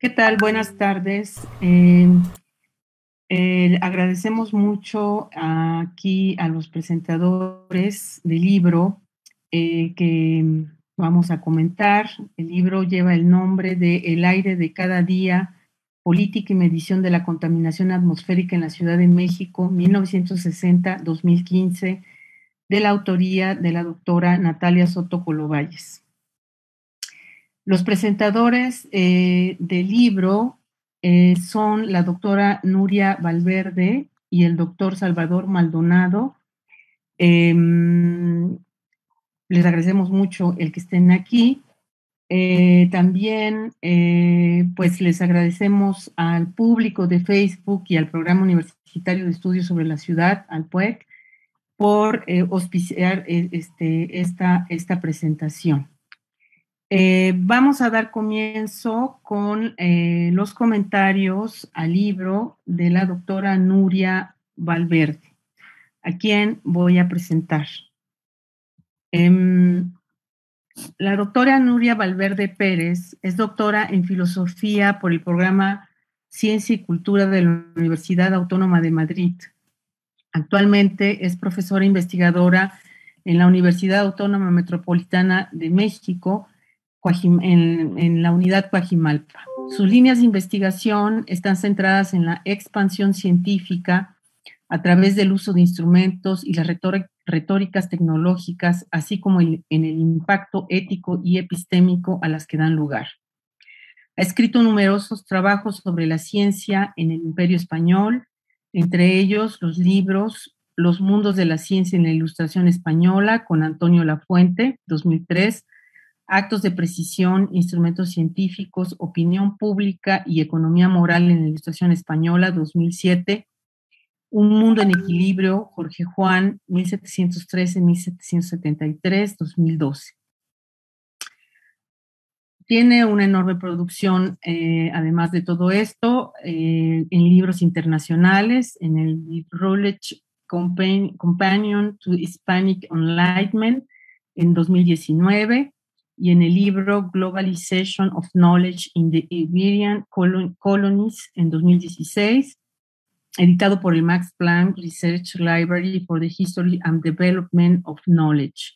¿Qué tal? Buenas tardes. Agradecemos mucho aquí a los presentadores del libro que vamos a comentar. El libro lleva el nombre de El aire de cada día, política y medición de la contaminación atmosférica en la Ciudad de México, 1960-2015, de la autoría de la doctora Natalia Soto Colovalles. Los presentadores del libro son la doctora Nuria Valverde y el doctor Salvador Maldonado. Les agradecemos mucho el que estén aquí. También pues les agradecemos al público de Facebook y al Programa Universitario de Estudios sobre la Ciudad, al PUEC, por auspiciar esta presentación. Vamos a dar comienzo con los comentarios al libro de la doctora Nuria Valverde, a quien voy a presentar. La doctora Nuria Valverde Pérez es doctora en filosofía por el programa Ciencia y Cultura de la Universidad Autónoma de Madrid. Actualmente es profesora investigadora en la Universidad Autónoma Metropolitana de México, en la unidad Coajimalpa. Sus líneas de investigación están centradas en la expansión científica a través del uso de instrumentos y las retóricas tecnológicas, así como en el impacto ético y epistémico a las que dan lugar. Ha escrito numerosos trabajos sobre la ciencia en el Imperio Español, entre ellos los libros Los mundos de la ciencia en la Ilustración Española, con Antonio Lafuente, 2003, Actos de precisión, instrumentos científicos, opinión pública y economía moral en la Ilustración Española, 2007. Un mundo en equilibrio, Jorge Juan, 1713-1773, 2012. Tiene una enorme producción, además de todo esto, en libros internacionales, en el Routledge Companion to Hispanic Enlightenment, en 2019, y en el libro Globalization of Knowledge in the Iberian Colonies en 2016, editado por el Max Planck Research Library for the History and Development of Knowledge.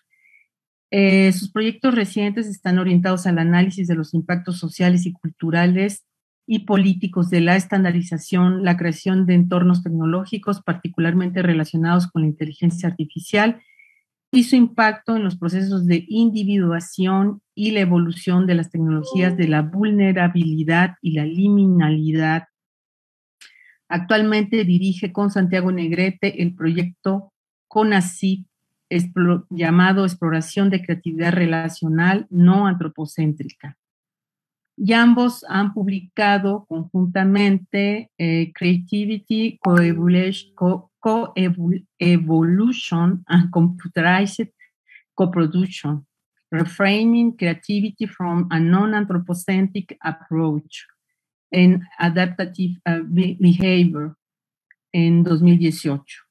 Sus proyectos recientes están orientados al análisis de los impactos sociales y culturales y políticos de la estandarización, la creación de entornos tecnológicos particularmente relacionados con la inteligencia artificial y su impacto en los procesos de individuación y la evolución de las tecnologías de la vulnerabilidad y la liminalidad. Actualmente dirige con Santiago Negrete el proyecto CONACYT llamado Exploración de Creatividad Relacional No Antropocéntrica. Y ambos han publicado conjuntamente Creativity, Co-Evolution and Computerized Co-Production, Reframing Creativity from a Non-Anthropocentric Approach en Adaptive Behavior, en 2018.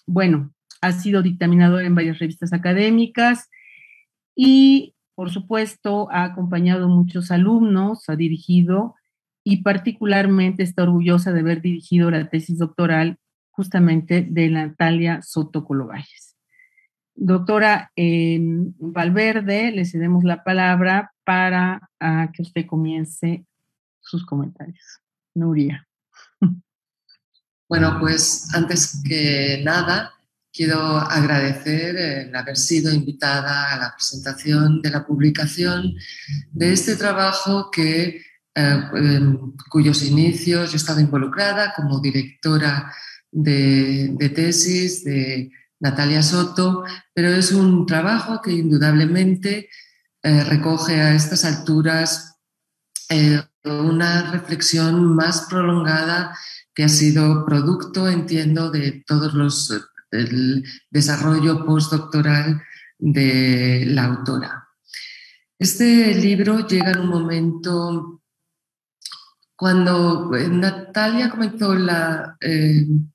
Bueno, ha sido dictaminador en varias revistas académicas y, por supuesto, ha acompañado a muchos alumnos, ha dirigido y particularmente está orgullosa de haber dirigido la tesis doctoral justamente de Natalia Soto Colovalles. Doctora Valverde, le cedemos la palabra para que usted comience sus comentarios. Nuria. Bueno, pues antes que nada, quiero agradecer el haber sido invitada a la presentación de la publicación de este trabajo cuyos inicios yo he estado involucrada como directora de tesis de Natalia Soto, pero es un trabajo que indudablemente recoge a estas alturas una reflexión más prolongada que ha sido producto, entiendo, de del desarrollo postdoctoral de la autora. Este libro llega en un momento cuando Natalia comenzó la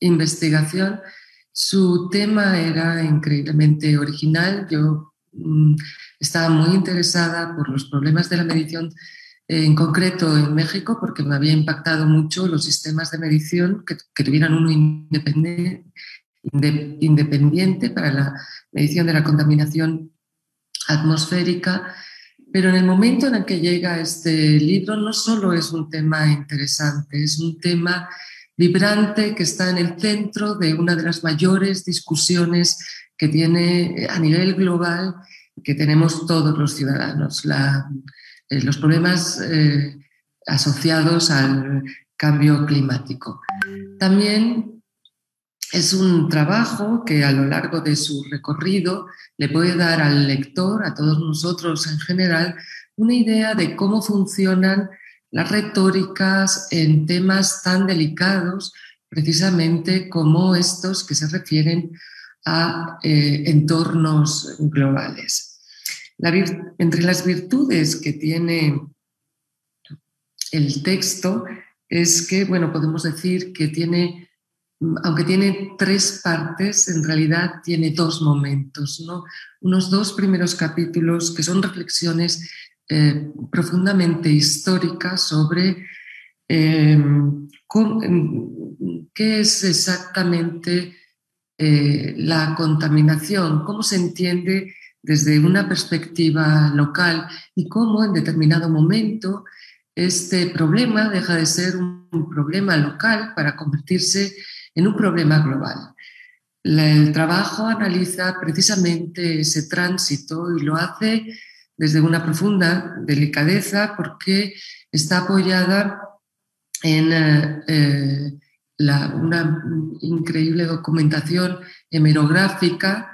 investigación. Su tema era increíblemente original. Yo estaba muy interesada por los problemas de la medición, en concreto en México, porque me había impactado mucho los sistemas de medición que tuvieran uno independiente para la medición de la contaminación atmosférica. Pero en el momento en el que llega este libro, no solo es un tema interesante, es un tema vibrante que está en el centro de una de las mayores discusiones que tiene a nivel global, que tenemos todos los ciudadanos, los problemas asociados al cambio climático. También es un trabajo que a lo largo de su recorrido le puede dar al lector, a todos nosotros en general, una idea de cómo funcionan las retóricas en temas tan delicados, precisamente como estos que se refieren a entornos globales. Entre las virtudes que tiene el texto es que, bueno, podemos decir que tiene, aunque tiene 3 partes, en realidad tiene 2 momentos, ¿no? Unos 2 primeros capítulos que son reflexiones profundamente históricas sobre qué es exactamente la contaminación, cómo se entiende desde una perspectiva local y cómo en determinado momento este problema deja de ser un problema local para convertirse en un problema global. El trabajo analiza precisamente ese tránsito y lo hace desde una profunda delicadeza porque está apoyada en una increíble documentación hemerográfica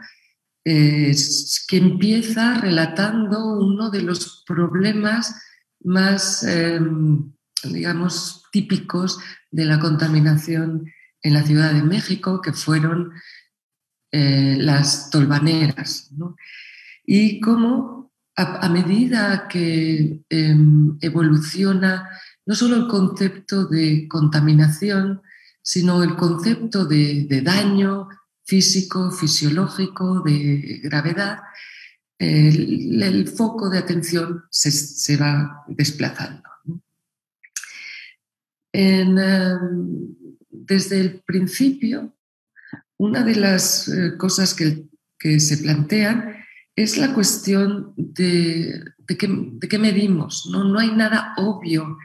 que empieza relatando uno de los problemas más, digamos, típicos de la contaminación en la Ciudad de México, que fueron las tolvaneras, ¿no? Y cómo a medida que evoluciona no solo el concepto de contaminación, sino el concepto de daño físico, fisiológico, de gravedad, el foco de atención se va desplazando. Desde el principio, una de las cosas que se plantean es la cuestión de qué medimos. No hay nada obvio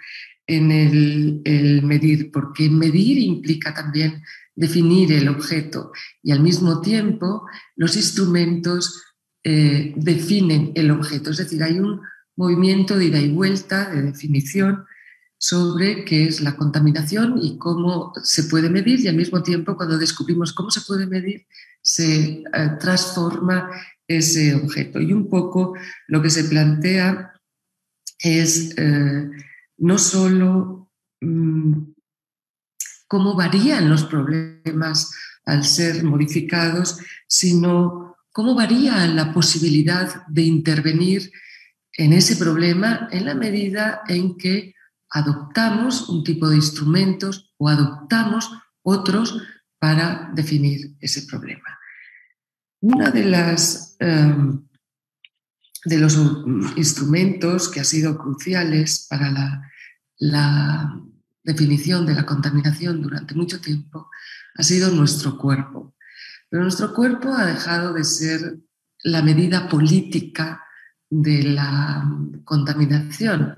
en el medir, porque medir implica también definir el objeto y al mismo tiempo los instrumentos definen el objeto. Es decir, hay un movimiento de ida y vuelta, de definición sobre qué es la contaminación y cómo se puede medir, y al mismo tiempo cuando descubrimos cómo se puede medir se transforma ese objeto. Y un poco lo que se plantea es no solo cómo varían los problemas al ser modificados, sino cómo varía la posibilidad de intervenir en ese problema en la medida en que adoptamos un tipo de instrumentos o adoptamos otros para definir ese problema. Una de los instrumentos que ha sido cruciales para la definición de la contaminación durante mucho tiempo ha sido nuestro cuerpo. Pero nuestro cuerpo ha dejado de ser la medida política de la contaminación.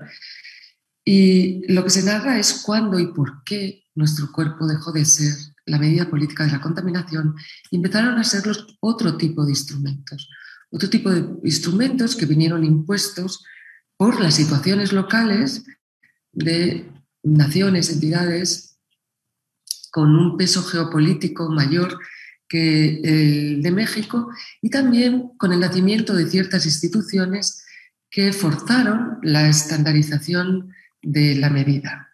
Y lo que se narra es cuándo y por qué nuestro cuerpo dejó de ser la medida política de la contaminación y empezaron a ser otro tipo de instrumentos. Otro tipo de instrumentos que vinieron impuestos por las situaciones locales de naciones, entidades con un peso geopolítico mayor que el de México y también con el nacimiento de ciertas instituciones que forzaron la estandarización de la medida.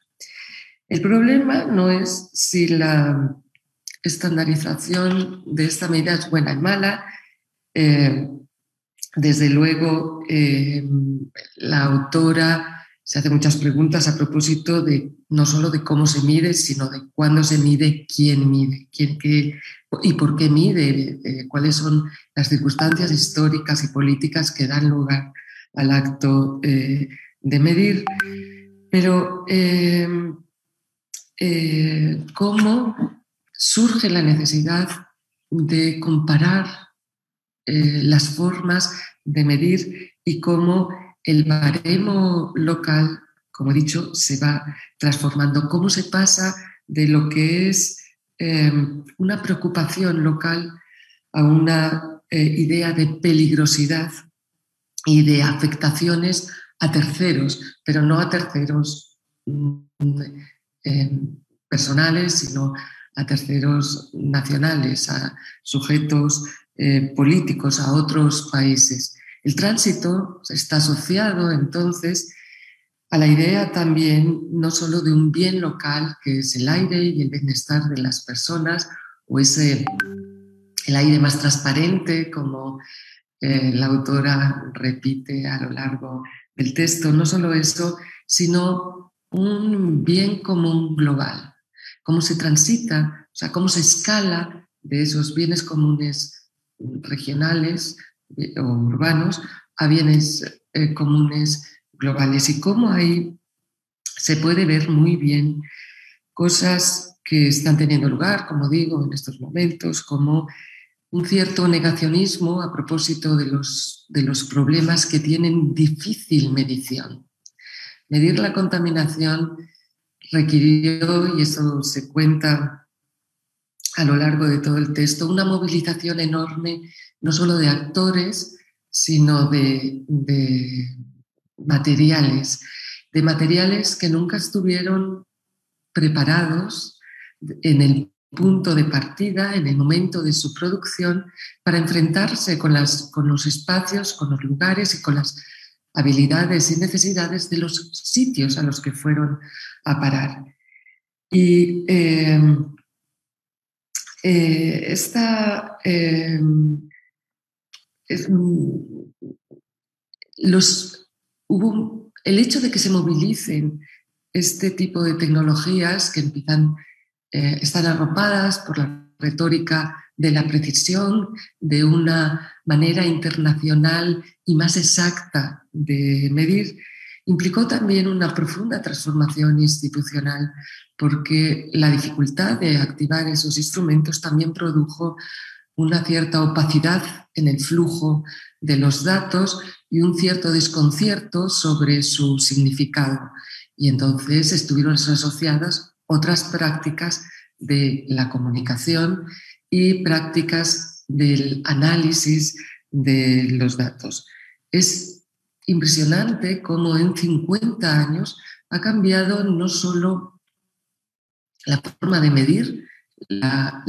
El problema no es si la estandarización de esta medida es buena o mala. Desde luego, la autora se hace muchas preguntas a propósito de no solo de cómo se mide, sino de cuándo se mide, quién qué y por qué mide, cuáles son las circunstancias históricas y políticas que dan lugar al acto de medir. Pero cómo surge la necesidad de comparar las formas de medir y cómo el baremo local, como he dicho, se va transformando. Cómo se pasa de lo que es una preocupación local a una idea de peligrosidad y de afectaciones a terceros, pero no a terceros personales, sino a terceros nacionales, a sujetos políticos, a otros países. El tránsito está asociado entonces a la idea también no solo de un bien local, que es el aire y el bienestar de las personas, o el aire más transparente, como la autora repite a lo largo del texto, no solo eso, sino un bien común global. Cómo se transita, o sea, cómo se escala de esos bienes comunes regionales o urbanos a bienes comunes globales. Y cómo ahí se puede ver muy bien cosas que están teniendo lugar, como digo, en estos momentos, como un cierto negacionismo a propósito de los problemas que tienen difícil medición. Medir la contaminación requirió, y eso se cuenta a lo largo de todo el texto, una movilización enorme, no solo de actores, sino de materiales que nunca estuvieron preparados en el punto de partida, en el momento de su producción, para enfrentarse con los espacios, con los lugares y con las habilidades y necesidades de los sitios a los que fueron a parar. Y el hecho de que se movilicen este tipo de tecnologías que están arropadas por la retórica de la precisión, de una manera internacional y más exacta de medir, implicó también una profunda transformación institucional, porque la dificultad de activar esos instrumentos también produjo una cierta opacidad en el flujo de los datos y un cierto desconcierto sobre su significado. Y entonces estuvieron asociadas otras prácticas de la comunicación y prácticas del análisis de los datos. Es impresionante cómo en 50 años ha cambiado no solo la forma de medir la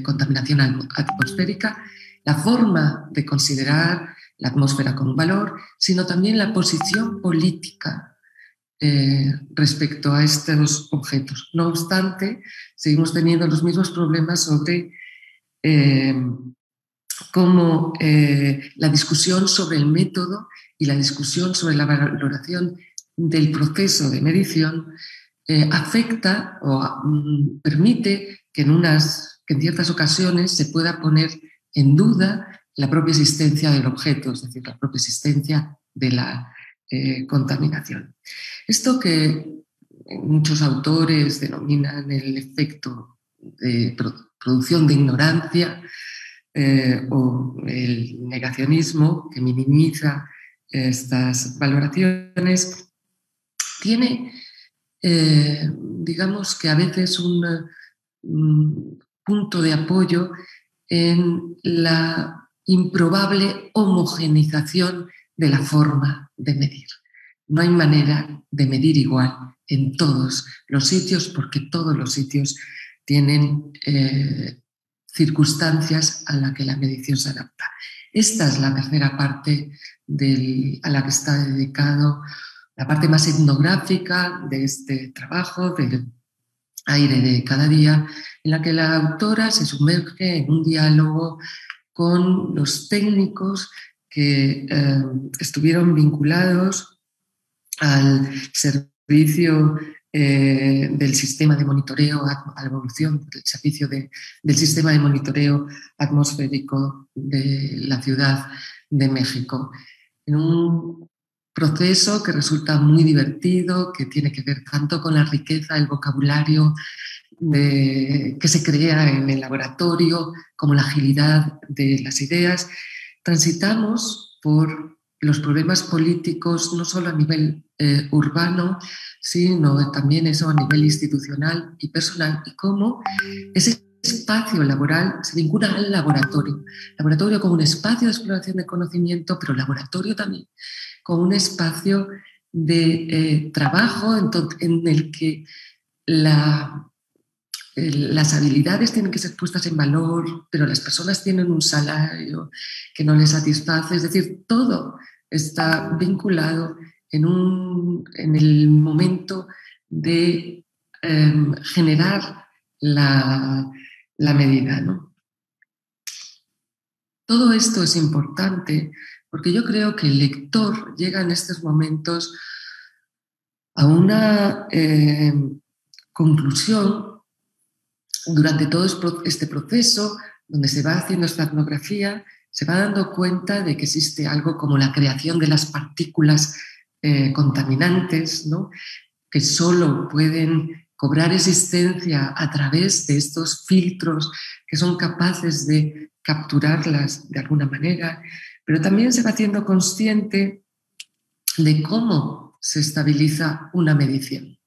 contaminación atmosférica, la forma de considerar la atmósfera como un valor, sino también la posición política respecto a estos objetos. No obstante, seguimos teniendo los mismos problemas sobre cómo la discusión sobre el método y la discusión sobre la valoración del proceso de medición afecta o permite que en ciertas ocasiones se pueda poner en duda la propia existencia del objeto, es decir, la propia existencia de la contaminación. Esto que muchos autores denominan el efecto de producción de ignorancia o el negacionismo que minimiza estas valoraciones, tiene digamos que a veces un punto de apoyo en la improbable homogeneización de la forma de medir. No hay manera de medir igual en todos los sitios porque todos los sitios tienen circunstancias a las que la medición se adapta. Esta es la tercera parte a la que está dedicado la parte más etnográfica de este trabajo, del aire de cada día, en la que la autora se sumerge en un diálogo con los técnicos que estuvieron vinculados al servicio del sistema de monitoreo, a la evolución del servicio del sistema de monitoreo atmosférico de la Ciudad de México. En un proceso que resulta muy divertido, que tiene que ver tanto con la riqueza, el vocabulario que se crea en el laboratorio, como la agilidad de las ideas. Transitamos por los problemas políticos, no solo a nivel urbano, sino también eso a nivel institucional y personal, y cómo ese espacio laboral se vincula al laboratorio. Laboratorio como un espacio de exploración de conocimiento, pero laboratorio también como un espacio de trabajo en el que las habilidades tienen que ser puestas en valor, pero las personas tienen un salario que no les satisface. Es decir, todo está vinculado en el momento de generar la medida, ¿no? Todo esto es importante porque yo creo que el lector llega en estos momentos a una conclusión durante todo este proceso, donde se va haciendo esta etnografía, se va dando cuenta de que existe algo como la creación de las partículas contaminantes, ¿no? Que solo pueden cobrar existencia a través de estos filtros que son capaces de capturarlas de alguna manera, pero también se va haciendo consciente de cómo se estabiliza una medición.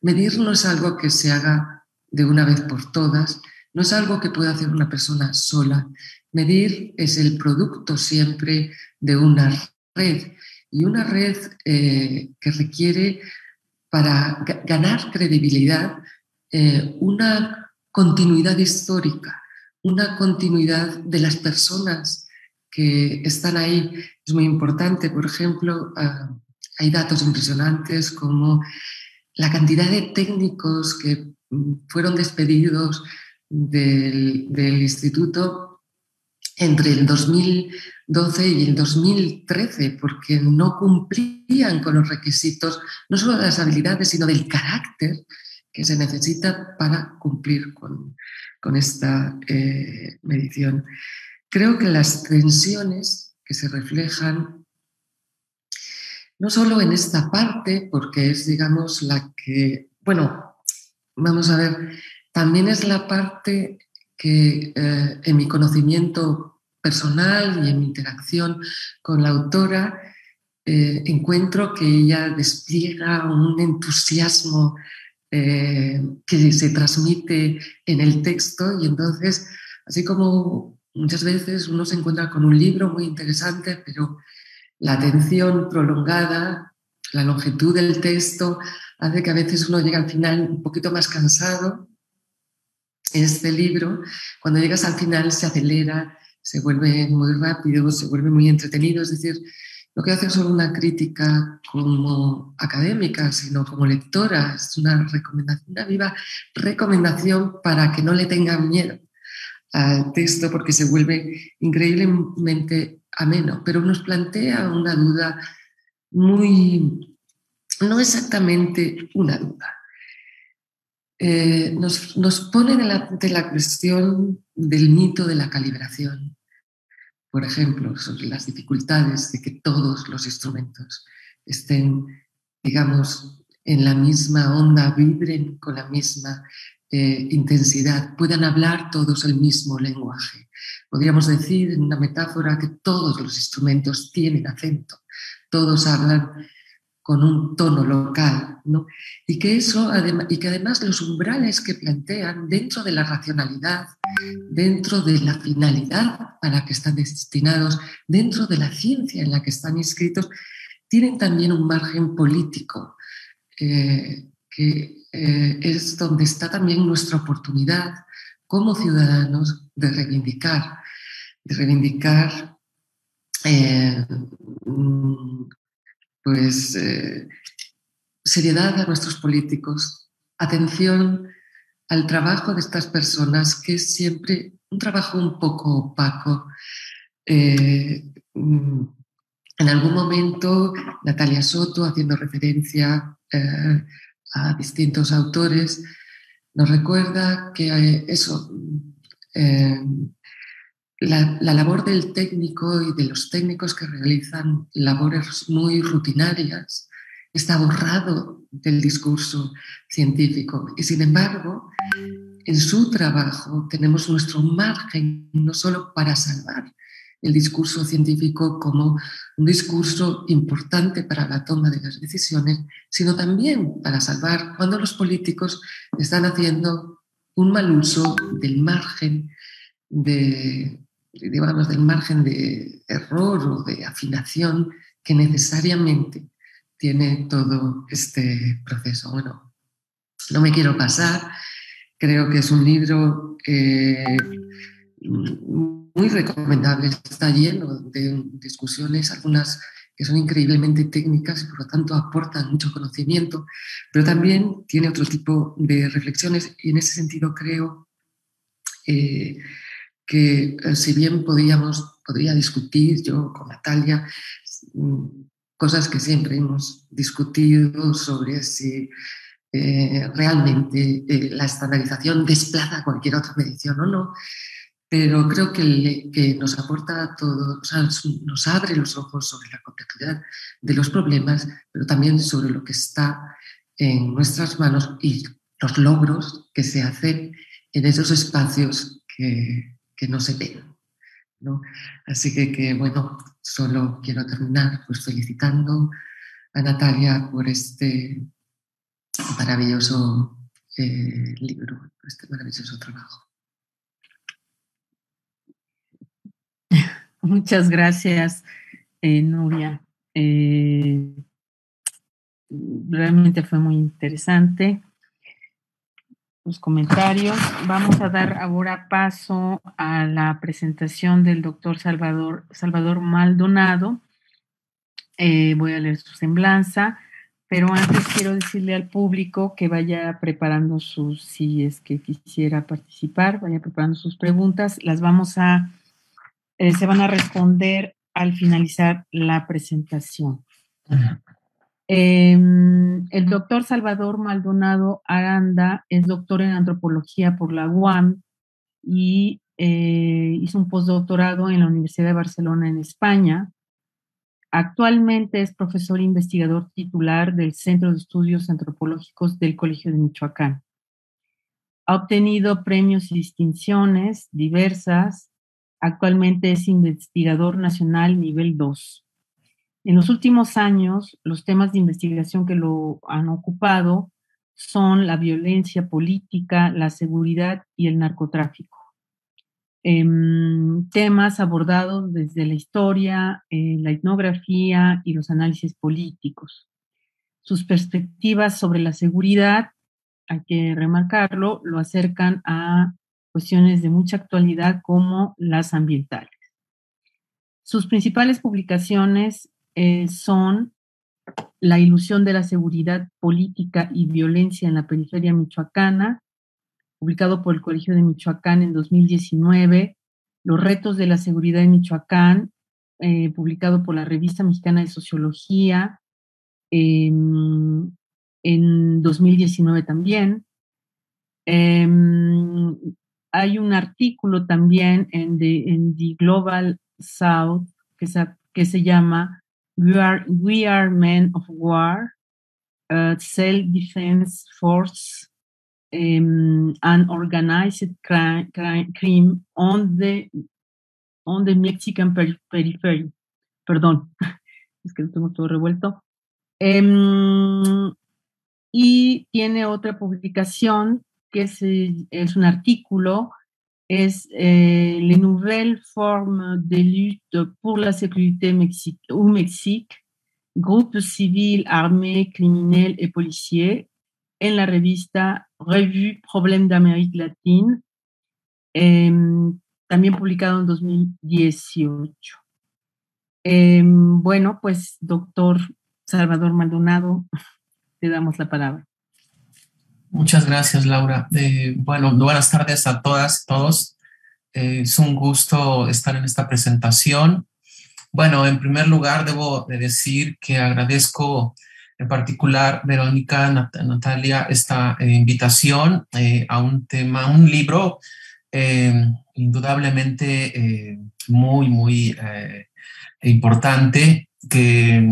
Medir no es algo que se haga de una vez por todas, no es algo que pueda hacer una persona sola. Medir es el producto siempre de una red, y una red que requiere, para ganar credibilidad, una continuidad histórica, una continuidad de las personas que están ahí. Es muy importante, por ejemplo, hay datos impresionantes como la cantidad de técnicos que fueron despedidos del instituto entre el 2012 y el 2013 porque no cumplían con los requisitos, no solo de las habilidades, sino del carácter que se necesita para cumplir con esta medición. Creo que las tensiones que se reflejan no solo en esta parte, porque es, digamos, la que, bueno, vamos a ver, también es la parte que en mi conocimiento personal y en mi interacción con la autora encuentro que ella despliega un entusiasmo que se transmite en el texto, y entonces, así como muchas veces uno se encuentra con un libro muy interesante, pero la atención prolongada, la longitud del texto, hace que a veces uno llegue al final un poquito más cansado. Este libro, cuando llegas al final, se acelera, se vuelve muy rápido, se vuelve muy entretenido. Es decir, no quiero hacer solo una crítica como académica, sino como lectora. Es una recomendación, una viva recomendación para que no le tengan miedo al texto, porque se vuelve increíblemente ameno, pero nos plantea una duda muy, no exactamente una duda. Nos pone delante la cuestión del mito de la calibración, por ejemplo, sobre las dificultades de que todos los instrumentos estén, digamos, en la misma onda, vibren con la misma intensidad, puedan hablar todos el mismo lenguaje. Podríamos decir, en una metáfora, que todos los instrumentos tienen acento, todos hablan con un tono local, ¿no? Y que además los umbrales que plantean dentro de la racionalidad, dentro de la finalidad a la que están destinados, dentro de la ciencia en la que están inscritos, tienen también un margen político, que es donde está también nuestra oportunidad como ciudadanos de reivindicar pues seriedad a nuestros políticos, atención al trabajo de estas personas, que es siempre un trabajo un poco opaco, En algún momento, Natalia Soto, haciendo referencia a distintos autores, nos recuerda que la labor del técnico y de los técnicos que realizan labores muy rutinarias está borrado del discurso científico. Y sin embargo, en su trabajo tenemos nuestro margen no solo para salvar el discurso científico como un discurso importante para la toma de las decisiones, sino también para salvar cuando los políticos están haciendo un mal uso del margen del margen de error o de afinación que necesariamente tiene todo este proceso. Bueno, no me quiero pasar. Creo que es un libro muy recomendable. Está lleno de discusiones, algunas que son increíblemente técnicas y por lo tanto aportan mucho conocimiento, pero también tiene otro tipo de reflexiones y en ese sentido creo que si bien podría discutir yo con Natalia cosas que siempre hemos discutido sobre si realmente la estandarización desplaza cualquier otra medición o no, pero creo que nos aporta a todos, o sea, nos abre los ojos sobre la complejidad de los problemas, pero también sobre lo que está en nuestras manos y los logros que se hacen en esos espacios que no se ven, ¿no? Así que, bueno, solo quiero terminar pues felicitando a Natalia por este maravilloso libro, por este maravilloso trabajo. Muchas gracias, Nuria. Realmente fue muy interesante los comentarios. Vamos a dar ahora paso a la presentación del doctor Salvador Maldonado. Voy a leer su semblanza, pero antes quiero decirle al público que vaya preparando si es que quisiera participar, vaya preparando sus preguntas. Se van a responder al finalizar la presentación. El doctor Salvador Maldonado Aranda es doctor en antropología por la UAM y hizo un postdoctorado en la Universidad de Barcelona en España. Actualmente es profesor e investigador titular del Centro de Estudios Antropológicos del Colegio de Michoacán. Ha obtenido premios y distinciones diversas. Actualmente es investigador nacional nivel 2. En los últimos años, los temas de investigación que lo han ocupado son la violencia política, la seguridad y el narcotráfico. Temas abordados desde la historia, la etnografía y los análisis políticos. Sus perspectivas sobre la seguridad, hay que remarcarlo, lo acercan a cuestiones de mucha actualidad como las ambientales. Sus principales publicaciones son La ilusión de la seguridad política y violencia en la periferia michoacana, publicado por el Colegio de Michoacán en 2019, Los retos de la seguridad en Michoacán, publicado por la Revista Mexicana de Sociología en 2019 también. Hay un artículo también en The Global South que se llama We are Men of War, Self-Defense Force and Organized Crime on the Mexican Periphery. Perdón, es que lo tengo todo revuelto. Y tiene otra publicación que es un artículo, es Les nouvelles formes de lutte pour la sécurité au Mexique, groupes civils, armés, criminels et policiers, en la revista Revue Problèmes d'Amérique Latine, también publicado en 2018. Bueno, pues, doctor Salvador Maldonado, te damos la palabra. Muchas gracias, Laura. Bueno, buenas tardes a todas y todos. Es un gusto estar en esta presentación. Bueno, en primer lugar debo de decir que agradezco en particular, Verónica, Natalia, esta invitación a un tema, un libro eh, indudablemente muy importante, que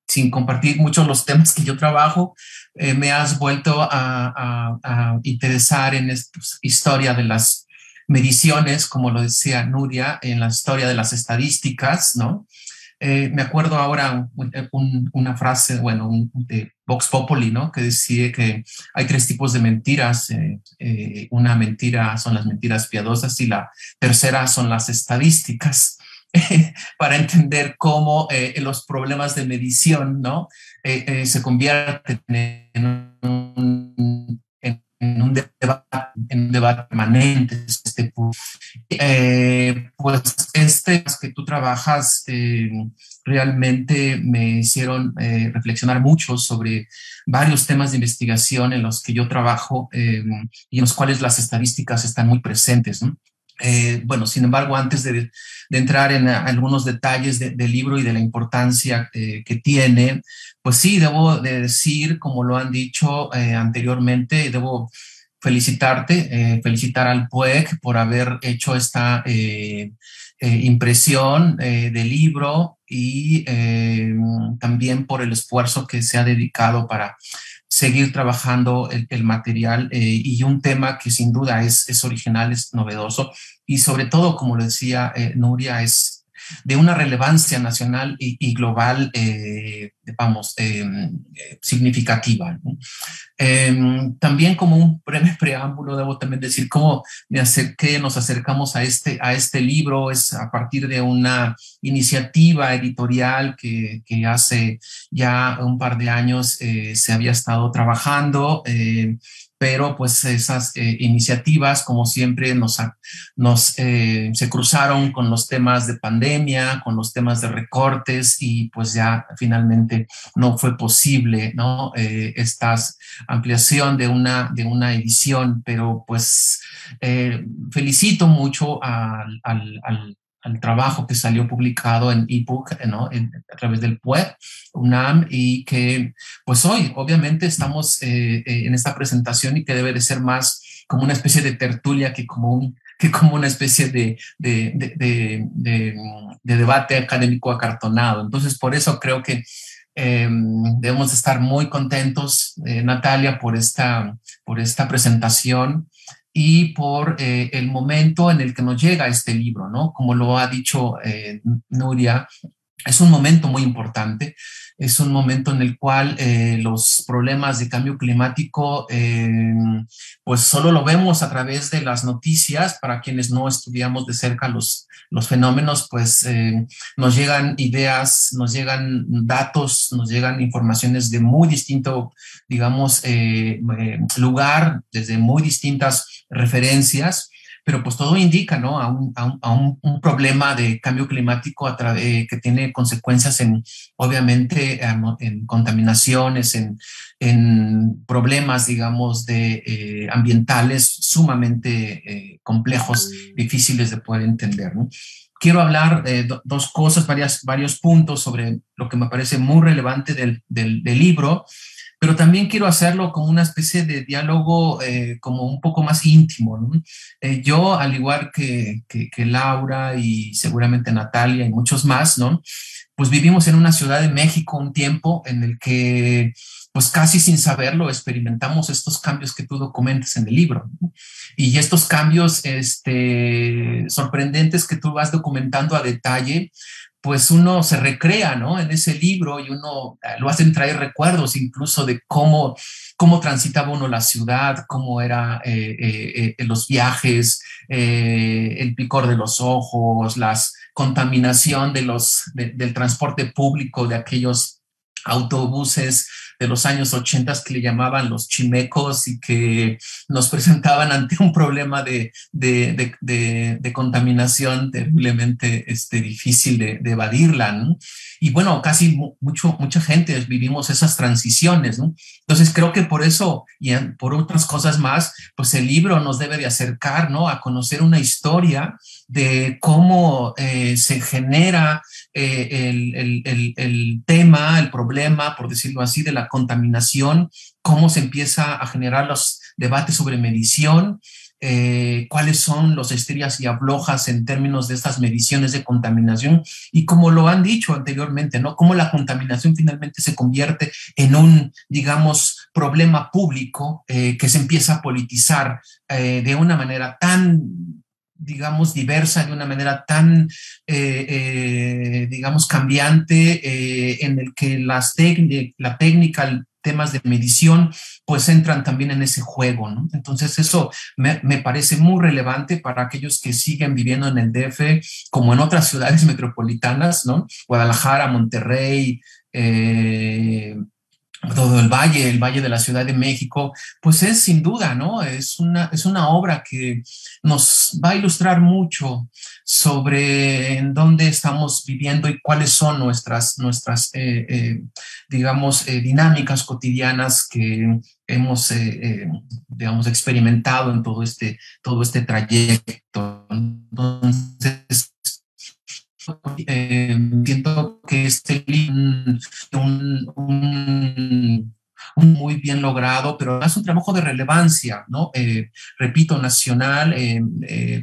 sin compartir mucho los temas que yo trabajo, me has vuelto a interesar en esta historia de las mediciones, como lo decía Nuria, en la historia de las estadísticas, ¿no? Me acuerdo ahora una frase, bueno, de Vox Populi, ¿no? Que decía que hay tres tipos de mentiras. Una mentira son las mentiras piadosas y la tercera son las estadísticas. Para entender cómo los problemas de medición, ¿no? Se convierten en un debate permanente. Pues que tú trabajas realmente me hicieron reflexionar mucho sobre varios temas de investigación en los que yo trabajo y en los cuales las estadísticas están muy presentes, ¿no? Bueno, sin embargo, antes de entrar en algunos detalles del libro y de la importancia que tiene, pues sí, debo de decir, como lo han dicho anteriormente, debo felicitarte, felicitar al PUEC por haber hecho esta impresión del libro y también por el esfuerzo que se ha dedicado para seguir trabajando el material y un tema que sin duda es original, es novedoso y sobre todo, como lo decía Nuria, es de una relevancia nacional y global, vamos, significativa, ¿no? También como un breve preámbulo, debo también decir cómo nos acercamos a este libro, es a partir de una iniciativa editorial que hace ya un par de años se había estado trabajando, pero pues esas iniciativas, como siempre, se cruzaron con los temas de pandemia, con los temas de recortes y pues ya finalmente no fue posible, ¿no? Esta ampliación de una edición, pero pues felicito mucho al trabajo que salió publicado en ebook, ¿no? A través del PUEC, UNAM, y que pues hoy obviamente estamos en esta presentación y que debe de ser más como una especie de tertulia que como una especie de debate académico acartonado. Entonces, por eso creo que debemos estar muy contentos, Natalia, por esta presentación y por el momento en el que nos llega este libro, ¿no? Como lo ha dicho Nuria, es un momento muy importante, es un momento en el cual los problemas de cambio climático pues solo lo vemos a través de las noticias. Para quienes no estudiamos de cerca los fenómenos, pues nos llegan ideas, nos llegan datos, nos llegan informaciones de muy distinto, digamos, lugar, desde muy distintas referencias, pero pues todo indica, ¿no? a un problema de cambio climático que tiene consecuencias obviamente, en contaminaciones, en problemas, digamos, ambientales sumamente complejos, difíciles de poder entender, ¿no? Quiero hablar de dos cosas, varios puntos sobre lo que me parece muy relevante del libro, pero también quiero hacerlo como una especie de diálogo como un poco más íntimo, ¿no? Yo, al igual que Laura y seguramente Natalia y muchos más, ¿no? Pues vivimos en una ciudad de México un tiempo en el que, pues casi sin saberlo, experimentamos estos cambios que tú documentas en el libro, ¿no? Y estos cambios sorprendentes que tú vas documentando a detalle, pues uno se recrea, ¿no? En ese libro y uno lo hacen traer recuerdos incluso de cómo transitaba uno la ciudad, cómo era los viajes, el picor de los ojos, la contaminación del transporte público, de aquellos autobuses de los años 80 que le llamaban los chimecos y que nos presentaban ante un problema de contaminación terriblemente difícil de evadirla, ¿no? Y bueno, casi mucha gente vivimos esas transiciones, ¿no? Entonces creo que por eso y por otras cosas más, pues el libro nos debe de acercar, ¿no? A conocer una historia de cómo se genera el tema, el problema, por decirlo así, de la contaminación, cómo se empieza a generar los debates sobre medición, cuáles son los estiras y aflojas en términos de estas mediciones de contaminación y como lo han dicho anteriormente, ¿no? Cómo la contaminación finalmente se convierte en un, digamos, problema público que se empieza a politizar de una manera tan, digamos, diversa, de una manera tan, digamos, cambiante, en el que la técnica, temas de medición, pues entran también en ese juego, ¿no? Entonces eso me parece muy relevante para aquellos que siguen viviendo en el DF, como en otras ciudades metropolitanas, ¿no? Guadalajara, Monterrey, todo el valle de la Ciudad de México, pues es sin duda, ¿no? Es una obra que nos va a ilustrar mucho sobre en dónde estamos viviendo y cuáles son nuestras digamos, dinámicas cotidianas que hemos, digamos, experimentado en todo este trayecto. Entonces, siento que este libro un muy bien logrado, pero es un trabajo de relevancia, ¿no? Repito, nacional,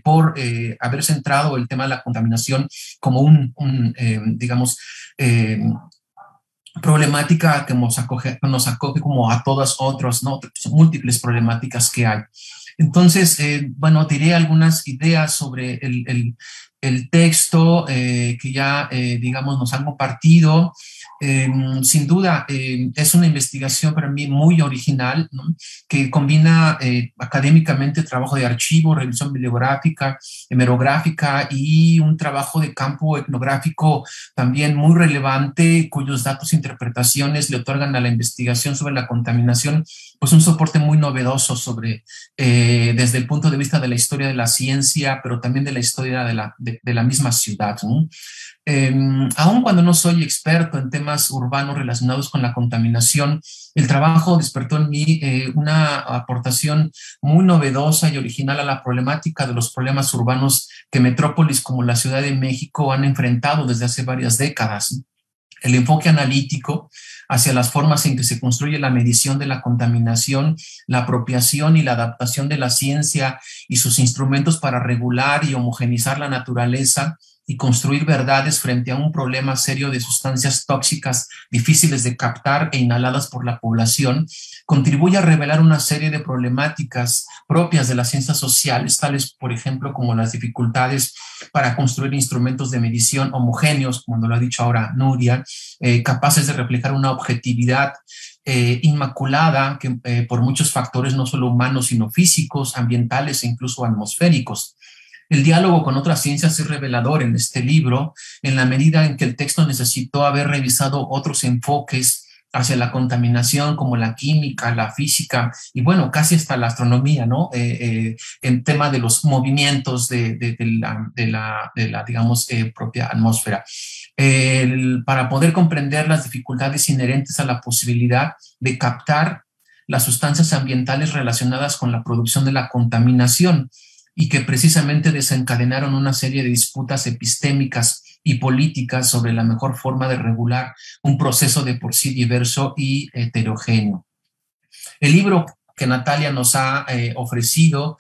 por haber centrado el tema de la contaminación como digamos, problemática que nos acoge como a todas otras, ¿no? Múltiples problemáticas que hay. Entonces, bueno, diré algunas ideas sobre el texto que ya, digamos, nos han compartido. Sin duda, es una investigación para mí muy original, ¿no? Que combina académicamente trabajo de archivo, revisión bibliográfica, hemerográfica y un trabajo de campo etnográfico también muy relevante, cuyos datos e interpretaciones le otorgan a la investigación sobre la contaminación pues un soporte muy novedoso sobre, desde el punto de vista de la historia de la ciencia, pero también de la historia de la misma ciudad, ¿no? Aun cuando no soy experto en temas urbanos relacionados con la contaminación, el trabajo despertó en mí una aportación muy novedosa y original a la problemática de los problemas urbanos que metrópolis como la Ciudad de México han enfrentado desde hace varias décadas. El enfoque analítico hacia las formas en que se construye la medición de la contaminación, la apropiación y la adaptación de la ciencia y sus instrumentos para regular y homogenizar la naturaleza y construir verdades frente a un problema serio de sustancias tóxicas difíciles de captar e inhaladas por la población, contribuye a revelar una serie de problemáticas propias de las ciencias sociales, tales, por ejemplo, como las dificultades para construir instrumentos de medición homogéneos, como lo ha dicho ahora Nuria, capaces de reflejar una objetividad inmaculada que por muchos factores no solo humanos, sino físicos, ambientales e incluso atmosféricos. El diálogo con otras ciencias es revelador en este libro, en la medida en que el texto necesitó haber revisado otros enfoques hacia la contaminación, como la química, la física y, bueno, casi hasta la astronomía, ¿no? En tema de los movimientos de la digamos, propia atmósfera. Para poder comprender las dificultades inherentes a la posibilidad de captar las sustancias ambientales relacionadas con la producción de la contaminación, y que precisamente desencadenaron una serie de disputas epistémicas y políticas sobre la mejor forma de regular un proceso de por sí diverso y heterogéneo. El libro que Natalia nos ha ofrecido,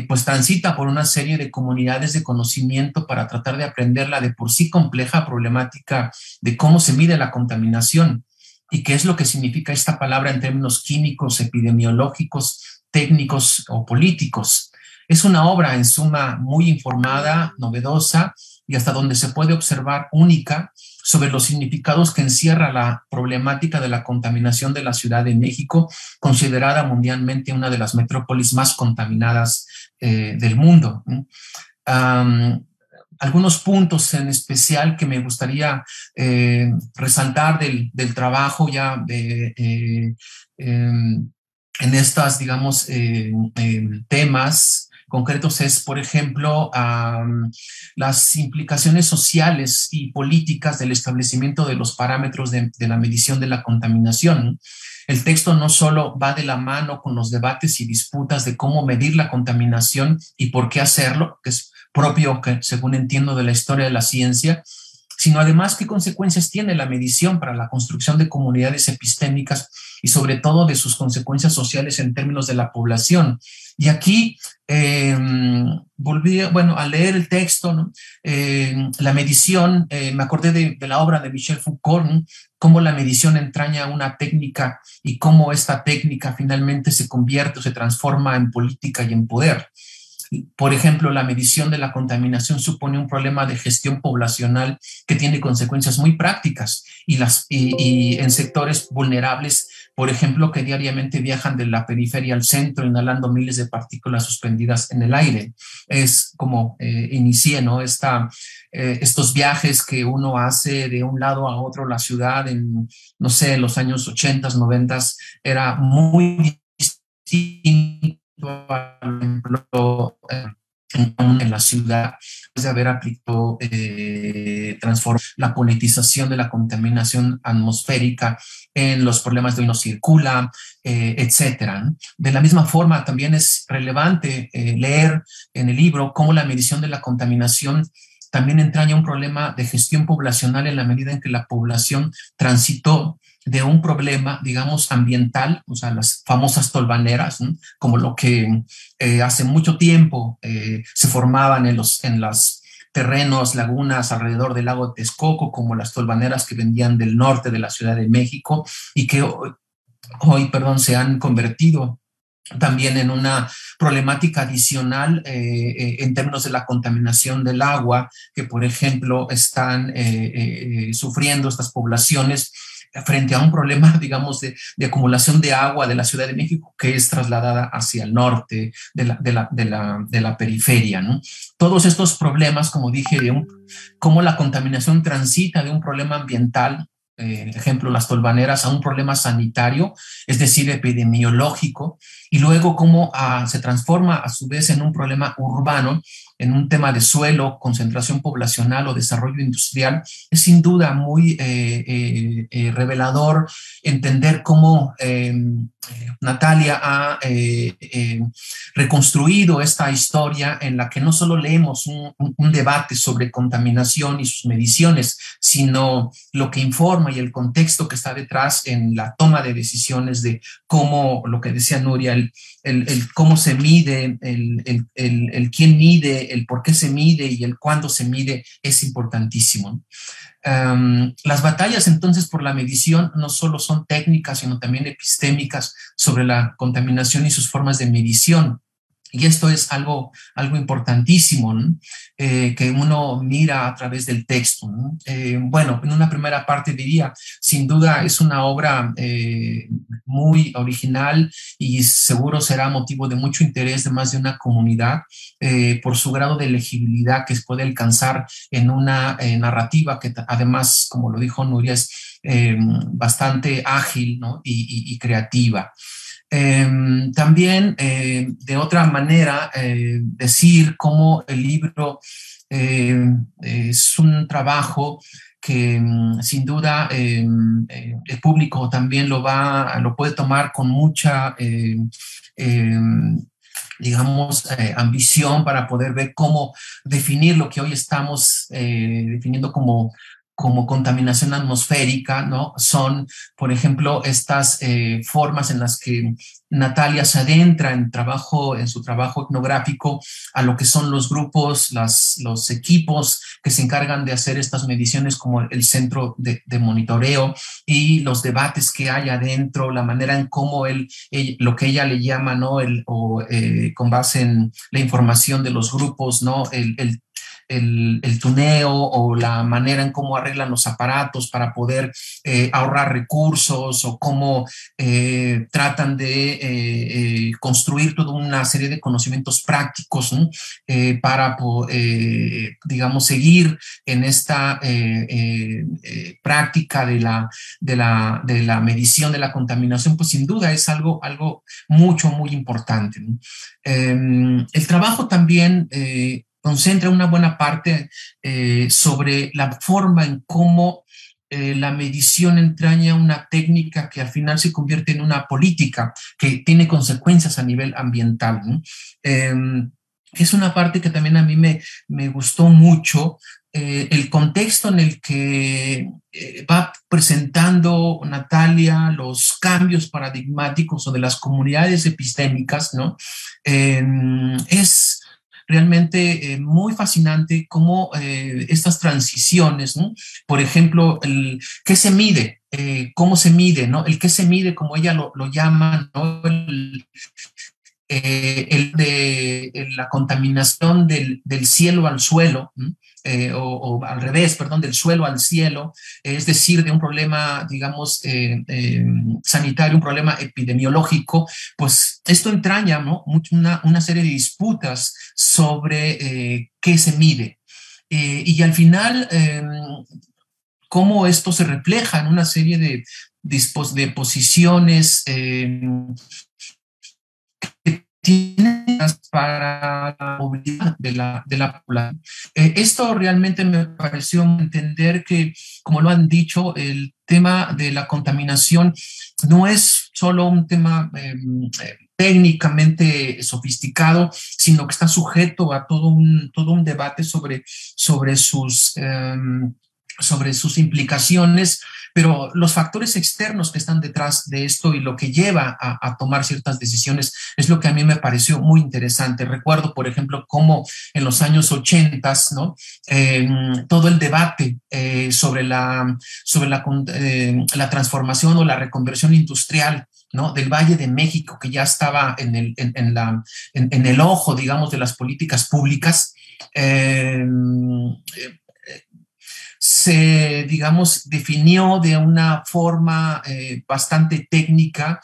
pues transita por una serie de comunidades de conocimiento para tratar de aprender la de por sí compleja problemática de cómo se mide la contaminación y qué es lo que significa esta palabra en términos químicos, epidemiológicos, técnicos o políticos. Es una obra en suma muy informada, novedosa y hasta donde se puede observar única sobre los significados que encierra la problemática de la contaminación de la Ciudad de México, considerada mundialmente una de las metrópolis más contaminadas del mundo. algunos puntos en especial que me gustaría resaltar del trabajo ya en estas, digamos, temas concretos es, por ejemplo, las implicaciones sociales y políticas del establecimiento de los parámetros de la medición de la contaminación. El texto no solo va de la mano con los debates y disputas de cómo medir la contaminación y por qué hacerlo, que es propio, que según entiendo, de la historia de la ciencia, sino además qué consecuencias tiene la medición para la construcción de comunidades epistémicas y sobre todo de sus consecuencias sociales en términos de la población. Y aquí volví, bueno, a leer el texto, ¿no? La medición, me acordé de la obra de Michel Foucault, ¿no? Cómo la medición entraña una técnica y cómo esta técnica finalmente se convierte o se transforma en política y en poder. Por ejemplo, la medición de la contaminación supone un problema de gestión poblacional que tiene consecuencias muy prácticas y en sectores vulnerables, por ejemplo, que diariamente viajan de la periferia al centro inhalando miles de partículas suspendidas en el aire. Es como inicié, ¿no? Estos viajes que uno hace de un lado a otro la ciudad en, no sé, los años 80, 90, era muy distinto, por ejemplo, en la ciudad, después de haber aplicado la politización de la contaminación atmosférica en los problemas de hoy no circula, etcétera. De la misma forma, también es relevante leer en el libro cómo la medición de la contaminación también entraña un problema de gestión poblacional en la medida en que la población transitó de un problema, digamos, ambiental, o sea, las famosas tolvaneras, ¿no? Como lo que hace mucho tiempo se formaban en los terrenos, lagunas alrededor del lago de Texcoco, como las tolvaneras que vendían del norte de la Ciudad de México y que hoy se han convertido también en una problemática adicional en términos de la contaminación del agua, que por ejemplo están sufriendo estas poblaciones frente a un problema, digamos, de acumulación de agua de la Ciudad de México que es trasladada hacia el norte de la periferia, ¿no? Todos estos problemas, como dije, cómo la contaminación transita de un problema ambiental, ejemplo, las tolvaneras, a un problema sanitario, es decir, epidemiológico, y luego cómo se transforma a su vez en un problema urbano, en un tema de suelo, concentración poblacional o desarrollo industrial. Es sin duda muy revelador entender cómo Natalia ha reconstruido esta historia en la que no solo leemos un debate sobre contaminación y sus mediciones, sino lo que informa y el contexto que está detrás en la toma de decisiones de cómo, lo que decía Nuria, el cómo se mide, el quién mide, el por qué se mide y el cuándo se mide es importantísimo. Las batallas entonces por la medición no solo son técnicas, sino también epistémicas sobre la contaminación y sus formas de medición. Y esto es algo importantísimo, ¿no? Que uno mira a través del texto, ¿no? Bueno, en una primera parte diría, sin duda es una obra muy original y seguro será motivo de mucho interés de más de una comunidad por su grado de legibilidad que puede alcanzar en una narrativa que además, como lo dijo Nuria, es bastante ágil, ¿no? y creativa. También, de otra manera, decir cómo el libro es un trabajo que sin duda el público también lo puede tomar con mucha, digamos, ambición para poder ver cómo definir lo que hoy estamos definiendo como contaminación atmosférica, ¿no? Son, por ejemplo, estas formas en las que Natalia se adentra en su trabajo etnográfico a lo que son los grupos, los equipos que se encargan de hacer estas mediciones, como el centro de monitoreo, y los debates que hay adentro, la manera en cómo lo que ella le llama, ¿no? Con base en la información de los grupos, ¿no? el tuneo o la manera en cómo arreglan los aparatos para poder ahorrar recursos, o cómo tratan de construir toda una serie de conocimientos prácticos, ¿no? Para, digamos, seguir en esta práctica de la medición de la contaminación, pues sin duda es algo muy importante, ¿no? El trabajo también concentra una buena parte sobre la forma en cómo la medición entraña una técnica que al final se convierte en una política que tiene consecuencias a nivel ambiental, ¿no? Es una parte que también a mí me gustó mucho, el contexto en el que va presentando Natalia los cambios paradigmáticos o de las comunidades epistémicas, ¿no? Es realmente muy fascinante cómo estas transiciones, ¿no? Por ejemplo, ¿qué se mide? ¿Cómo se mide? ¿No? El qué se mide, como ella lo llama, ¿no? La contaminación del cielo al suelo, o al revés, perdón, del suelo al cielo, es decir, de un problema, digamos, sanitario, un problema epidemiológico, pues esto entraña, ¿no? una serie de disputas sobre qué se mide. Y al final, cómo esto se refleja en una serie de posiciones para la movilidad de la población. Esto realmente me pareció entender que, como lo han dicho, el tema de la contaminación no es solo un tema técnicamente sofisticado, sino que está sujeto a todo un debate sobre sus implicaciones, pero los factores externos que están detrás de esto y lo que lleva a tomar ciertas decisiones es lo que a mí me pareció muy interesante. Recuerdo, por ejemplo, cómo en los años 80, ¿no? Todo el debate sobre la transformación o la reconversión industrial, ¿no? Del Valle de México, que ya estaba en el ojo, digamos, de las políticas públicas, se, digamos, definió de una forma bastante técnica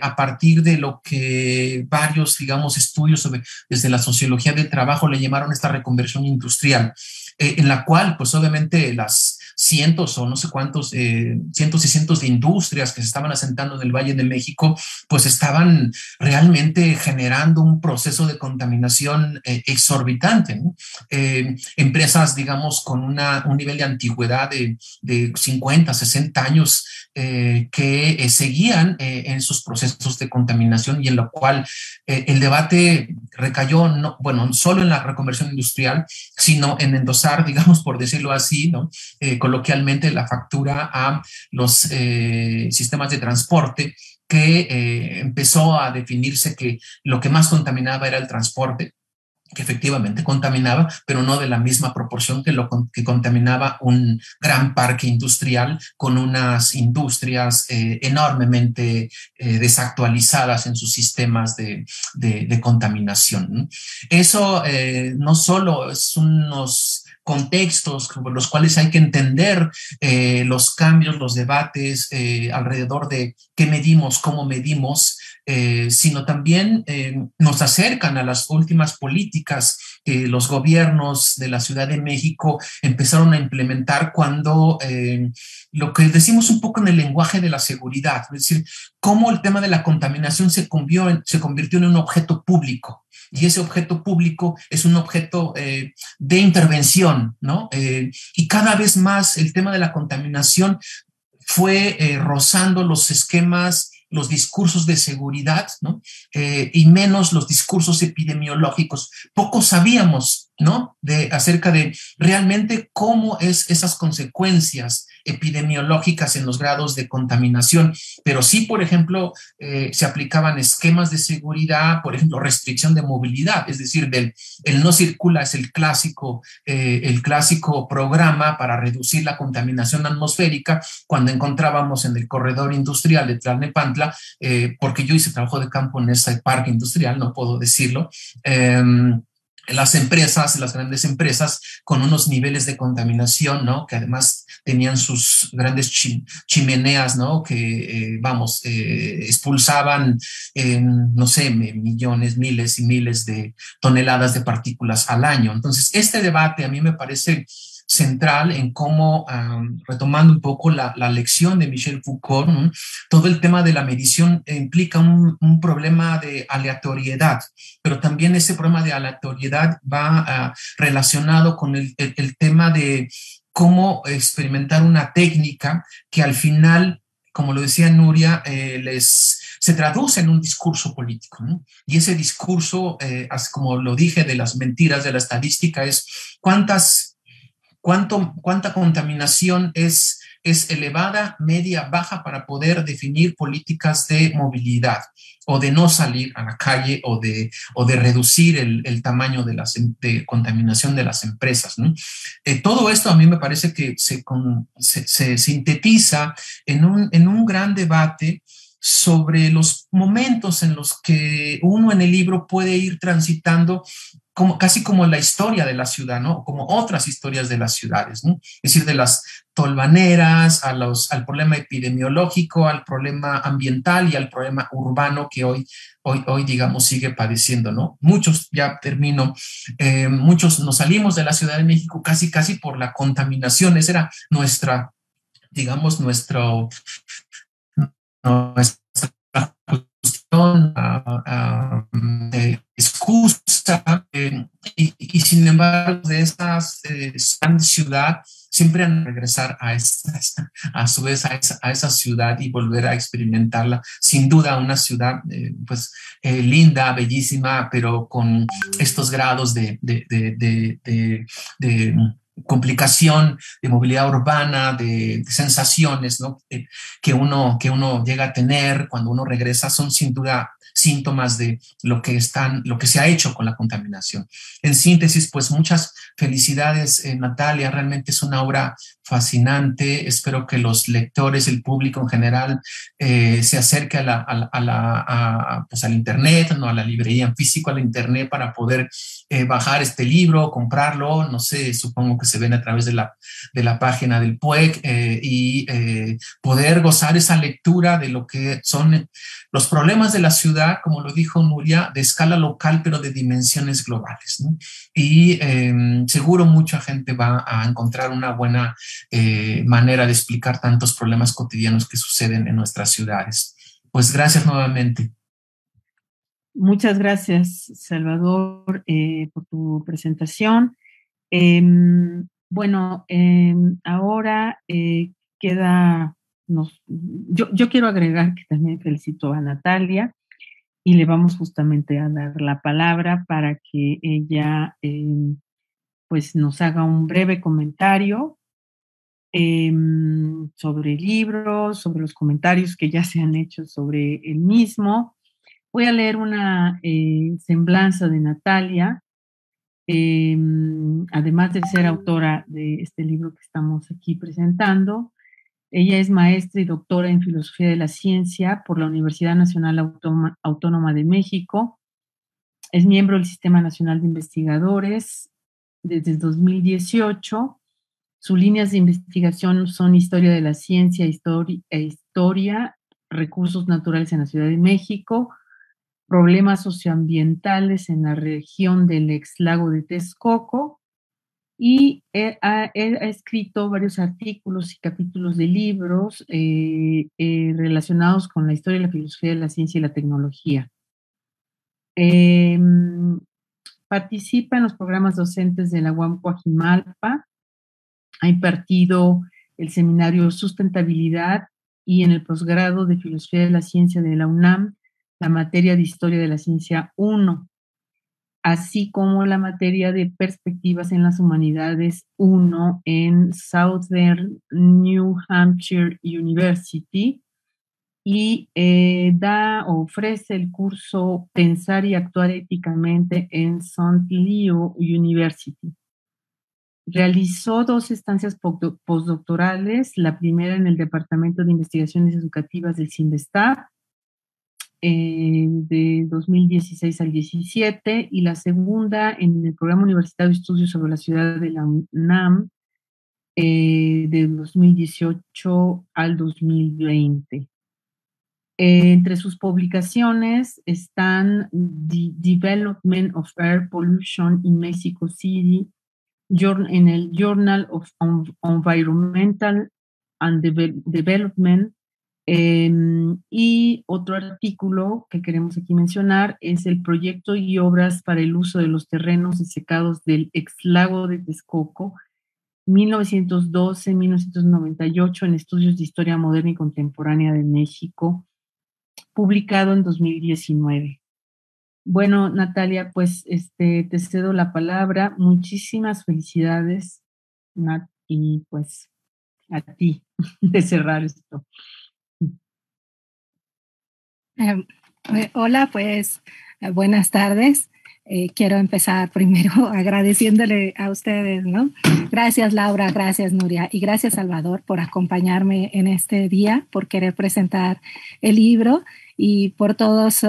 a partir de lo que varios, digamos, estudios desde la sociología del trabajo le llamaron esta reconversión industrial, en la cual, pues obviamente las cientos o no sé cuántos, cientos y cientos de industrias que se estaban asentando en el Valle de México, pues estaban realmente generando un proceso de contaminación exorbitante, ¿no? Empresas, digamos, con un nivel de antigüedad de 50, 60 años que seguían en sus procesos de contaminación, y en lo cual el debate recayó, no solo en la reconversión industrial, sino en endosar, digamos, por decirlo así, ¿no? Coloquialmente, la factura a los sistemas de transporte, que empezó a definirse que lo que más contaminaba era el transporte, que efectivamente contaminaba, pero no de la misma proporción que contaminaba un gran parque industrial con unas industrias enormemente desactualizadas en sus sistemas de contaminación, ¿no? Eso no solo es unos contextos por los cuales hay que entender los cambios, los debates alrededor de qué medimos, cómo medimos, sino también nos acercan a las últimas políticas que los gobiernos de la Ciudad de México empezaron a implementar cuando lo que decimos un poco en el lenguaje de la seguridad, es decir, cómo el tema de la contaminación se convirtió en un objeto público. Y ese objeto público es un objeto de intervención, ¿no? Y cada vez más el tema de la contaminación fue rozando los esquemas, los discursos de seguridad, ¿no? Y menos los discursos epidemiológicos. Poco sabíamos, ¿no? Acerca de realmente cómo es esas consecuencias epidemiológicas en los grados de contaminación, pero sí, por ejemplo, se aplicaban esquemas de seguridad, por ejemplo, restricción de movilidad, es decir, el no circula es el clásico programa para reducir la contaminación atmosférica cuando encontrábamos en el corredor industrial de Tlalnepantla, porque yo hice trabajo de campo en ese parque industrial, no puedo decirlo, las empresas, las grandes empresas, con unos niveles de contaminación, ¿no? Que además tenían sus grandes chimeneas, ¿no? Que, expulsaban, no sé, millones, miles y miles de toneladas de partículas al año. Entonces, este debate a mí me parece central en cómo, retomando un poco la lección de Michel Foucault, ¿no? Todo el tema de la medición implica un problema de aleatoriedad, pero también ese problema de aleatoriedad va relacionado con el tema de cómo experimentar una técnica que al final, como lo decía Nuria, se traduce en un discurso político, ¿no? Y ese discurso, como lo dije, de las mentiras de la estadística, es cuánta contaminación es elevada, media, baja, para poder definir políticas de movilidad o de no salir a la calle o de reducir el tamaño de contaminación de las empresas, ¿no? Todo esto a mí me parece que se sintetiza en un gran debate sobre los momentos en los que uno en el libro puede ir transitando casi como la historia de la ciudad, ¿no? Como otras historias de las ciudades, ¿no? Es decir, de las tolvaneras al problema epidemiológico, al problema ambiental y al problema urbano que hoy digamos, sigue padeciendo, ¿no? Muchos, ya termino, muchos nos salimos de la Ciudad de México casi por la contaminación. Esa era nuestra, digamos, nuestra cuestión, excusa, y sin embargo de estas grandes ciudades siempre han de regresar a su vez a esa ciudad y volver a experimentarla. Sin duda una ciudad linda, bellísima, pero con estos grados de complicación, de movilidad urbana, de sensaciones, ¿no? que uno llega a tener cuando uno regresa, son sin duda síntomas de lo que se ha hecho con la contaminación. En síntesis, pues muchas felicidades, Natalia, realmente es una obra fascinante. Espero que los lectores, el público en general, se acerque al internet, no a la librería en físico, al internet, para poder bajar este libro, comprarlo, no sé, supongo que se ven a través de la página del PUEC, y poder gozar esa lectura de lo que son los problemas de la ciudad, como lo dijo Nuria, de escala local, pero de dimensiones globales, ¿no? Y seguro mucha gente va a encontrar una buena manera de explicar tantos problemas cotidianos que suceden en nuestras ciudades. Pues gracias nuevamente. Muchas gracias, Salvador, por tu presentación. Ahora yo quiero agregar que también felicito a Natalia y le vamos justamente a dar la palabra para que ella nos haga un breve comentario sobre el libro, sobre los comentarios que ya se han hecho sobre el mismo. Voy a leer una semblanza de Natalia, además de ser autora de este libro que estamos aquí presentando. Ella es maestra y doctora en Filosofía de la Ciencia por la Universidad Nacional Autónoma de México. Es miembro del Sistema Nacional de Investigadores desde el 2018. Sus líneas de investigación son Historia de la Ciencia Historia, Recursos Naturales en la Ciudad de México, Problemas Socioambientales en la región del ex-lago de Texcoco, y ha escrito varios artículos y capítulos de libros relacionados con la historia, la filosofía de la ciencia y la tecnología. Participa en los programas docentes de la UAM Coajimalpa, ha impartido el seminario Sustentabilidad y en el posgrado de Filosofía de la Ciencia de la UNAM, la materia de Historia de la Ciencia 1, así como la materia de Perspectivas en las Humanidades 1 en Southern New Hampshire University, y ofrece el curso Pensar y Actuar Éticamente en St. Leo University. Realizó 2 estancias postdoctorales, la primera en el Departamento de Investigaciones Educativas del CINVESTAB, de del 2016 al 17 y la segunda en el Programa Universitario de Estudios sobre la Ciudad de la UNAM del 2018 al 2020. Entre sus publicaciones están The Development of Air Pollution in Mexico City, en el Journal of Environmental and Development, y otro artículo que queremos aquí mencionar es el proyecto y obras para el uso de los terrenos desecados del exlago de Texcoco, 1912-1998, en Estudios de Historia Moderna y Contemporánea de México, publicado en 2019. Bueno, Natalia, pues te cedo la palabra. Muchísimas felicidades, Nat, y pues a ti de cerrar esto. Hola, pues buenas tardes. Quiero empezar primero agradeciéndole a ustedes, ¿no? Gracias, Laura, gracias, Nuria, y gracias, Salvador, por acompañarme en este día, por querer presentar el libro y por todos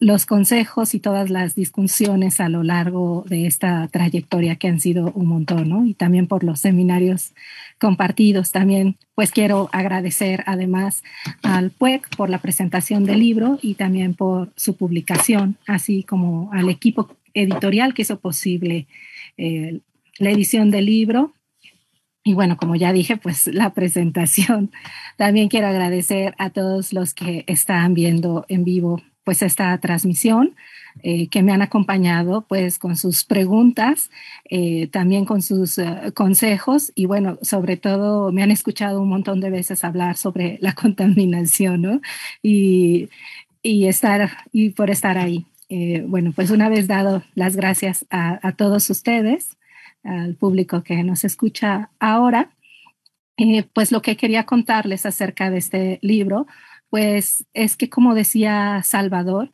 los consejos y todas las discusiones a lo largo de esta trayectoria que han sido un montón, ¿no? Y también por los seminarios compartidos. También pues quiero agradecer además al PUEC por la presentación del libro y también por su publicación, así como al equipo editorial que hizo posible la edición del libro. Y bueno, como ya dije, pues la presentación. También quiero agradecer a todos los que están viendo en vivo pues esta transmisión, que me han acompañado pues con sus preguntas, también con sus consejos y bueno, sobre todo me han escuchado un montón de veces hablar sobre la contaminación, ¿no? Y por estar ahí. Bueno, pues una vez dado las gracias a todos ustedes, al público que nos escucha ahora, pues lo que quería contarles acerca de este libro, pues es que como decía Salvador,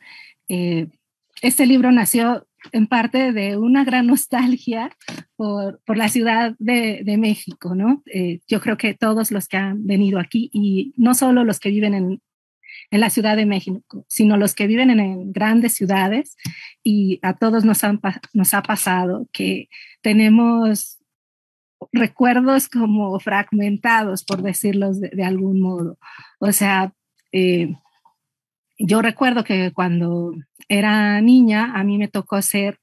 este libro nació en parte de una gran nostalgia por la Ciudad de México, ¿no? Yo creo que todos los que han venido aquí, y no solo los que viven en la Ciudad de México, sino los que viven en grandes ciudades, y a todos nos ha pasado que tenemos recuerdos como fragmentados, por decirlo de algún modo. O sea, yo recuerdo que cuando era niña a mí me tocó ser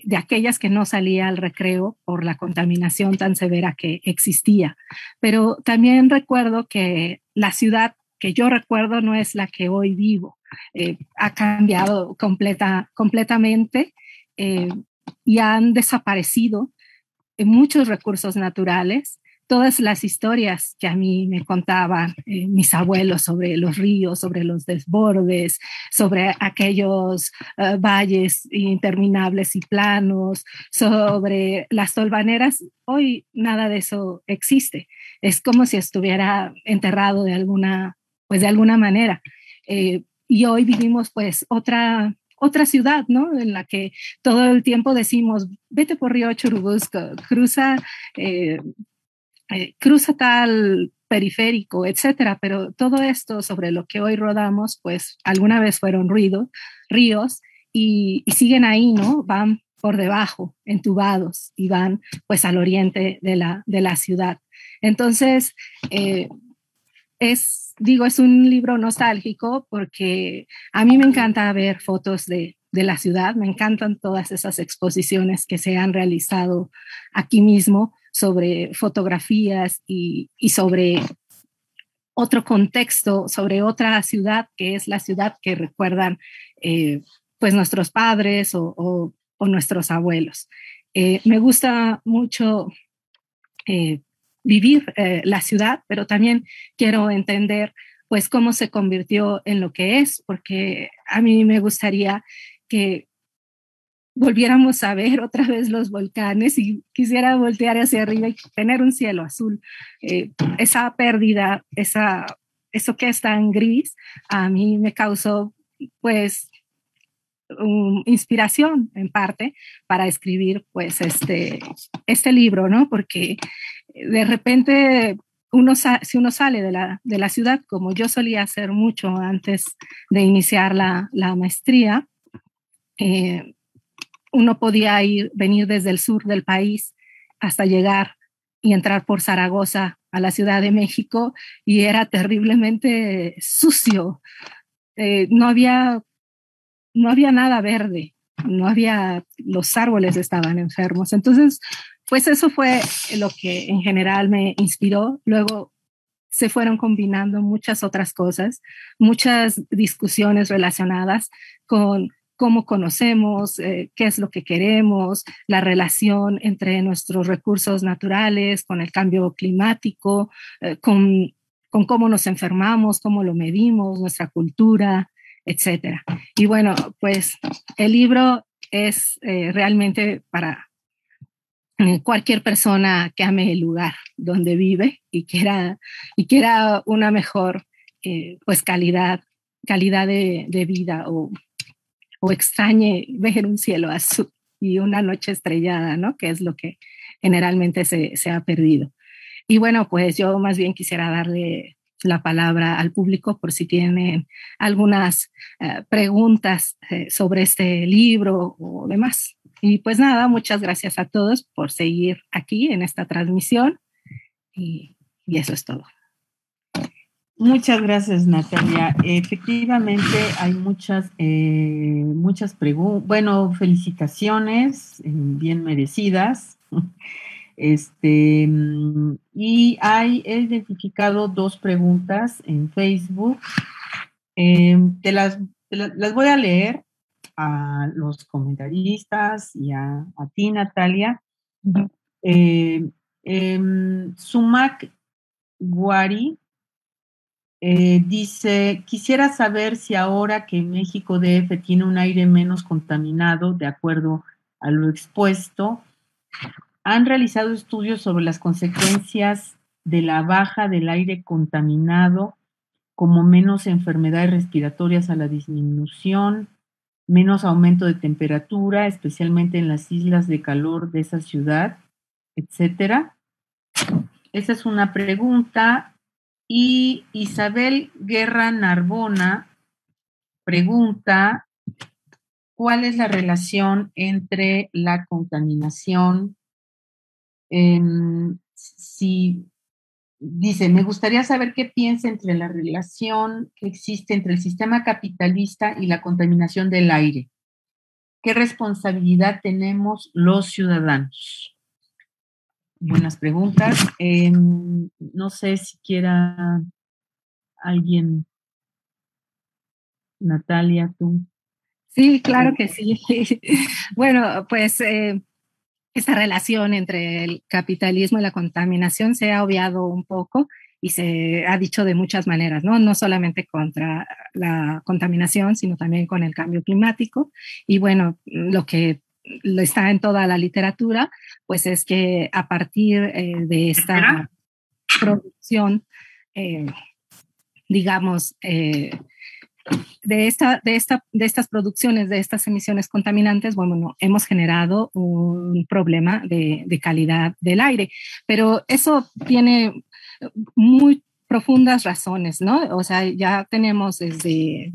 de aquellas que no salía al recreo por la contaminación tan severa que existía. Pero también recuerdo que la ciudad que yo recuerdo no es la que hoy vivo. Ha cambiado completamente y han desaparecido muchos recursos naturales. Todas las historias que a mí me contaban mis abuelos sobre los ríos, sobre los desbordes, sobre aquellos valles interminables y planos, sobre las tolvaneras, hoy nada de eso existe. Es como si estuviera enterrado de alguna manera. Y hoy vivimos pues otra ciudad, ¿no? En la que todo el tiempo decimos, vete por Río Churubusco, cruza tal periférico, etcétera, pero todo esto sobre lo que hoy rodamos, pues alguna vez fueron ríos y siguen ahí, ¿no? Van por debajo, entubados, y van pues al oriente de la ciudad. Entonces, es un libro nostálgico porque a mí me encanta ver fotos de la ciudad, me encantan todas esas exposiciones que se han realizado aquí mismo sobre fotografías y sobre otro contexto, sobre otra ciudad que es la ciudad que recuerdan pues nuestros padres o nuestros abuelos. Me gusta mucho vivir la ciudad, pero también quiero entender pues cómo se convirtió en lo que es, porque a mí me gustaría que volviéramos a ver otra vez los volcanes y quisiera voltear hacia arriba y tener un cielo azul. Esa pérdida, eso que es tan gris, a mí me causó pues inspiración en parte para escribir pues este libro, ¿no? Porque de repente si uno sale de la ciudad, como yo solía hacer mucho antes de iniciar la maestría, uno podía venir desde el sur del país hasta llegar y entrar por Zaragoza a la Ciudad de México y era terriblemente sucio. No había nada verde, los árboles estaban enfermos. Entonces, pues eso fue lo que en general me inspiró. Luego se fueron combinando muchas otras cosas, muchas discusiones relacionadas con cómo conocemos, qué es lo que queremos, la relación entre nuestros recursos naturales, con el cambio climático, con cómo nos enfermamos, cómo lo medimos, nuestra cultura, etcétera. Y bueno, pues el libro es realmente para cualquier persona que ame el lugar donde vive y quiera una mejor pues calidad de vida o extrañe ver un cielo azul y una noche estrellada, ¿no? Que es lo que generalmente se ha perdido. Y bueno, pues yo más bien quisiera darle la palabra al público por si tienen algunas preguntas sobre este libro o demás. Y pues nada, muchas gracias a todos por seguir aquí en esta transmisión y eso es todo. Muchas gracias, Natalia. Efectivamente, hay muchas preguntas, bueno, felicitaciones bien merecidas. Y he identificado 2 preguntas en Facebook. Las voy a leer a los comentaristas y a ti, Natalia. Sumac Guari dice, quisiera saber si ahora que México DF tiene un aire menos contaminado, de acuerdo a lo expuesto, han realizado estudios sobre las consecuencias de la baja del aire contaminado, como menos enfermedades respiratorias a la disminución, menos aumento de temperatura, especialmente en las islas de calor de esa ciudad, etcétera. Esa es una pregunta. Y Isabel Guerra Narbona pregunta, ¿cuál es la relación entre la contaminación? Dice, me gustaría saber qué piensa entre la relación que existe entre el sistema capitalista y la contaminación del aire. ¿Qué responsabilidad tenemos los ciudadanos? Buenas preguntas. No sé si quiera alguien, Natalia, tú. Sí, claro que sí. Bueno, pues esta relación entre el capitalismo y la contaminación se ha obviado un poco y se ha dicho de muchas maneras, ¿no? No solamente contra la contaminación, sino también con el cambio climático. Y bueno, lo que está en toda la literatura, pues es que a partir de esta producción, digamos, de estas producciones, de estas emisiones contaminantes, bueno, hemos generado un problema de calidad del aire, pero eso tiene muy profundas razones, ¿no? O sea, ya tenemos desde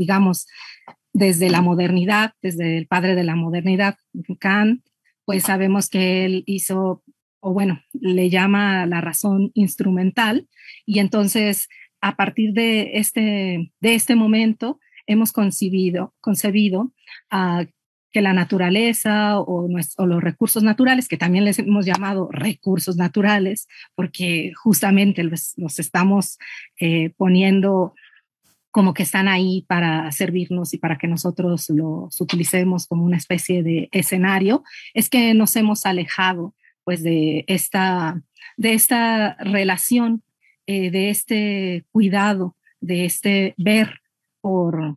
la modernidad, desde el padre de la modernidad, Kant, pues sabemos que él hizo, o bueno, le llama la razón instrumental, y entonces a partir de este momento hemos concebido que la naturaleza o los recursos naturales, que también les hemos llamado recursos naturales, porque justamente los estamos poniendo como que están ahí para servirnos y para que nosotros los utilicemos como una especie de escenario, es que nos hemos alejado pues de esta relación, de este cuidado, de este ver por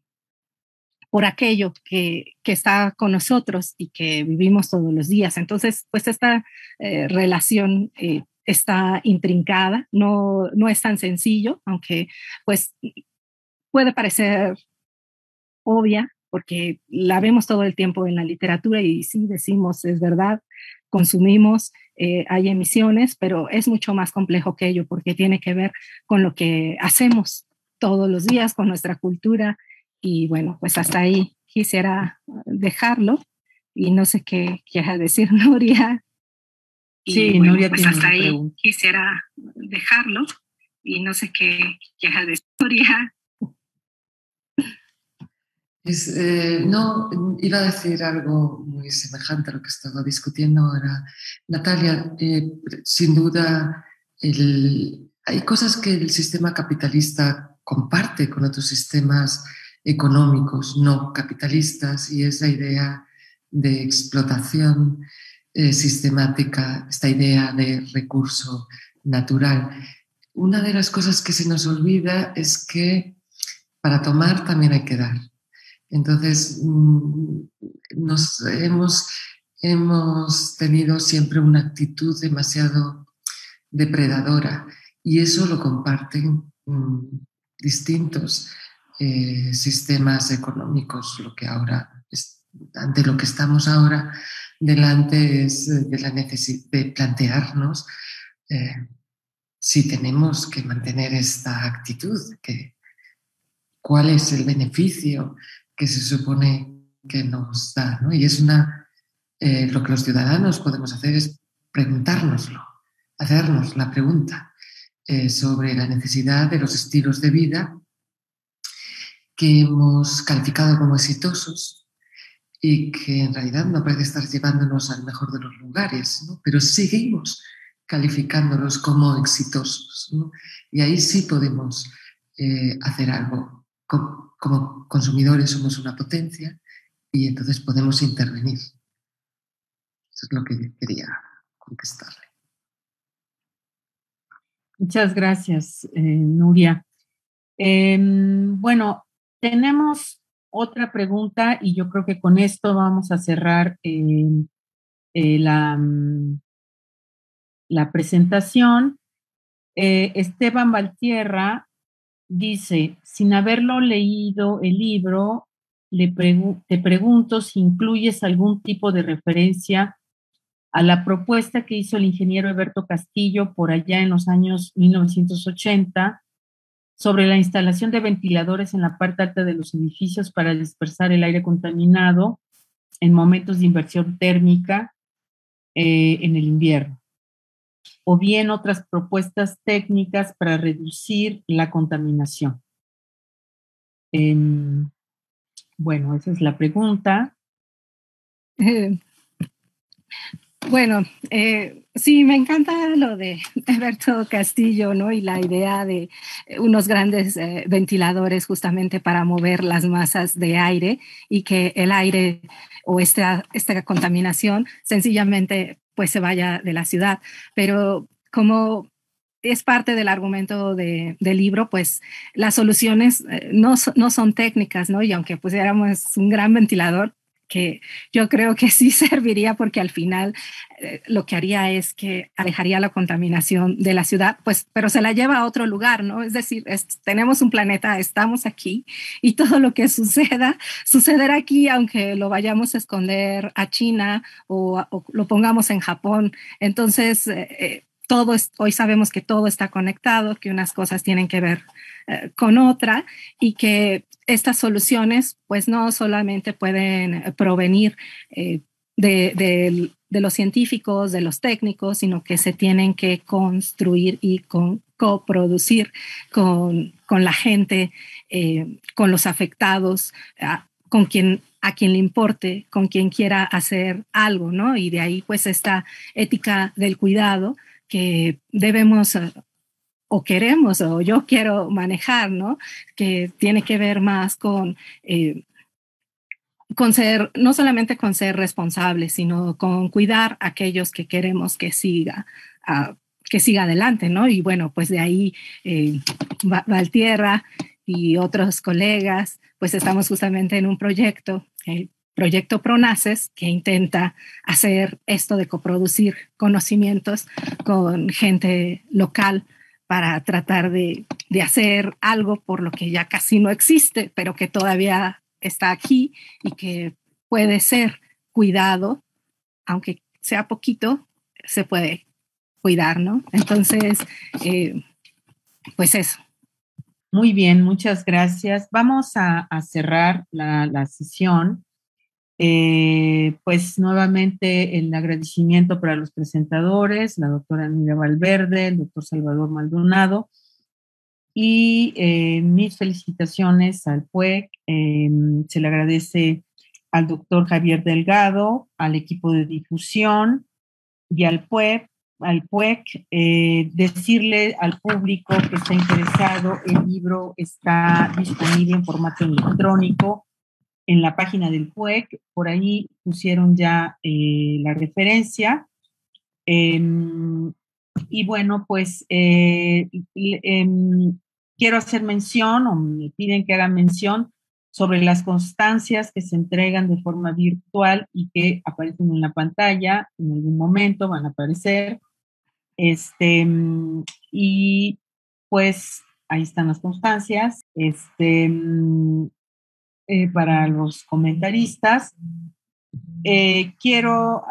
aquello que está con nosotros y que vivimos todos los días. Entonces, pues esta relación está intrincada, no es tan sencillo, aunque pues puede parecer obvia, porque la vemos todo el tiempo en la literatura y sí decimos, es verdad, consumimos, hay emisiones, pero es mucho más complejo que ello, porque tiene que ver con lo que hacemos todos los días, con nuestra cultura. Y bueno, pues hasta ahí quisiera dejarlo. Y no sé qué quiera decir Nuria. Sí, bueno, Nuria pues tiene hasta una ahí pregunta. Quisiera dejarlo. Y no sé qué quiera decir Nuria. No, iba a decir algo muy semejante a lo que estaba discutiendo ahora Natalia. Sin duda, hay cosas que el sistema capitalista comparte con otros sistemas económicos no capitalistas, y es la idea de explotación sistemática, esta idea de recurso natural. Una de las cosas que se nos olvida es que para tomar también hay que dar. Entonces, hemos tenido siempre una actitud demasiado depredadora, y eso lo comparten distintos sistemas económicos. Ante lo que estamos ahora delante es de la necesidad de plantearnos si tenemos que mantener esta actitud, cuál es el beneficio que se supone que nos da, ¿no? Y es lo que los ciudadanos podemos hacer es preguntárnoslo, hacernos la pregunta sobre la necesidad de los estilos de vida que hemos calificado como exitosos y que en realidad no parece estar llevándonos al mejor de los lugares, ¿no? Pero seguimos calificándolos como exitosos, ¿no? Y ahí sí podemos hacer algo. Como consumidores somos una potencia y entonces podemos intervenir. Eso es lo que quería contestarle. Muchas gracias, Nuria. Bueno, tenemos otra pregunta y yo creo que con esto vamos a cerrar la presentación. Esteban Valtierra dice, sin haberlo leído el libro, te pregunto si incluyes algún tipo de referencia a la propuesta que hizo el ingeniero Eberto Castillo por allá en los años 1980 sobre la instalación de ventiladores en la parte alta de los edificios para dispersar el aire contaminado en momentos de inversión térmica en el invierno, o bien otras propuestas técnicas para reducir la contaminación. Bueno, esa es la pregunta. Bueno, sí, me encanta lo de Eberto Castillo, ¿no? Y la idea de unos grandes ventiladores justamente para mover las masas de aire y que el aire o esta contaminación sencillamente pues se vaya de la ciudad. Pero como es parte del argumento del libro, pues las soluciones no son técnicas, ¿no? Y aunque pusiéramos un gran ventilador, que yo creo que sí serviría porque al final lo que haría es que alejaría la contaminación de la ciudad, pues, pero se la lleva a otro lugar, ¿no? Es decir, tenemos un planeta, estamos aquí y todo lo que sucederá aquí, aunque lo vayamos a esconder a China o lo pongamos en Japón. Entonces, hoy sabemos que todo está conectado, que unas cosas tienen que ver con otra y que estas soluciones pues no solamente pueden provenir de los científicos, de los técnicos, sino que se tienen que construir y coproducir con la gente, con los afectados, a quien le importe, con quien quiera hacer algo, ¿no? Y de ahí pues esta ética del cuidado que debemos o queremos, o yo quiero manejar, ¿no? Que tiene que ver más con ser, no solamente con ser responsables, sino con cuidar a aquellos que queremos que siga adelante, ¿no? Y bueno, pues de ahí Valtierra y otros colegas, pues estamos justamente en un proyecto, el proyecto Pronaces, que intenta hacer esto de coproducir conocimientos con gente local para tratar de hacer algo por lo que ya casi no existe, pero que todavía está aquí y que puede ser cuidado, aunque sea poquito, se puede cuidar, ¿no? Entonces, pues eso. Muy bien, muchas gracias. Vamos a cerrar la sesión Pues nuevamente el agradecimiento para los presentadores, la doctora Nuria Valverde, el doctor Salvador Maldonado, y mis felicitaciones al PUEC. Se le agradece al doctor Javier Delgado, al equipo de difusión y al PUEC, decirle al público que está interesado, el libro está disponible en formato electrónico en la página del PUEC, por ahí pusieron ya la referencia. Y bueno, pues quiero hacer mención, o me piden que haga mención, sobre las constancias que se entregan de forma virtual y que aparecen en la pantalla, en algún momento van a aparecer. Y pues ahí están las constancias. Para los comentaristas, quiero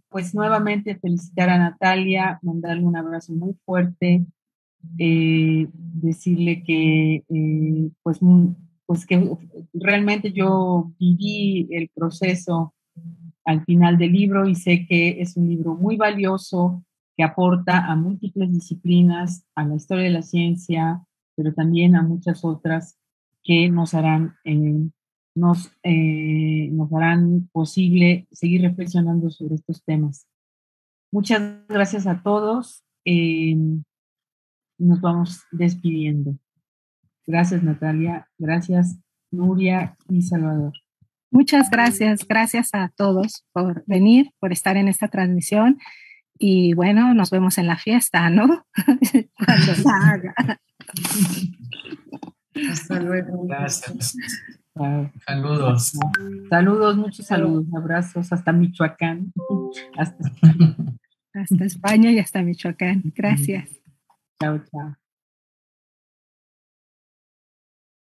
pues nuevamente felicitar a Natalia, mandarle un abrazo muy fuerte, decirle que pues que realmente yo viví el proceso al final del libro y sé que es un libro muy valioso que aporta a múltiples disciplinas, a la historia de la ciencia, pero también a muchas otras que nos harán posible seguir reflexionando sobre estos temas. Muchas gracias a todos. Nos vamos despidiendo. Gracias, Natalia. Gracias, Nuria y Salvador. Muchas gracias. Gracias a todos por venir, por estar en esta transmisión. Y bueno, nos vemos en la fiesta, ¿no? Cuando la haga. Hasta luego. Gracias. Saludos. Saludos, muchos saludos, abrazos hasta Michoacán. Hasta España y hasta Michoacán. Gracias. Chao, chao.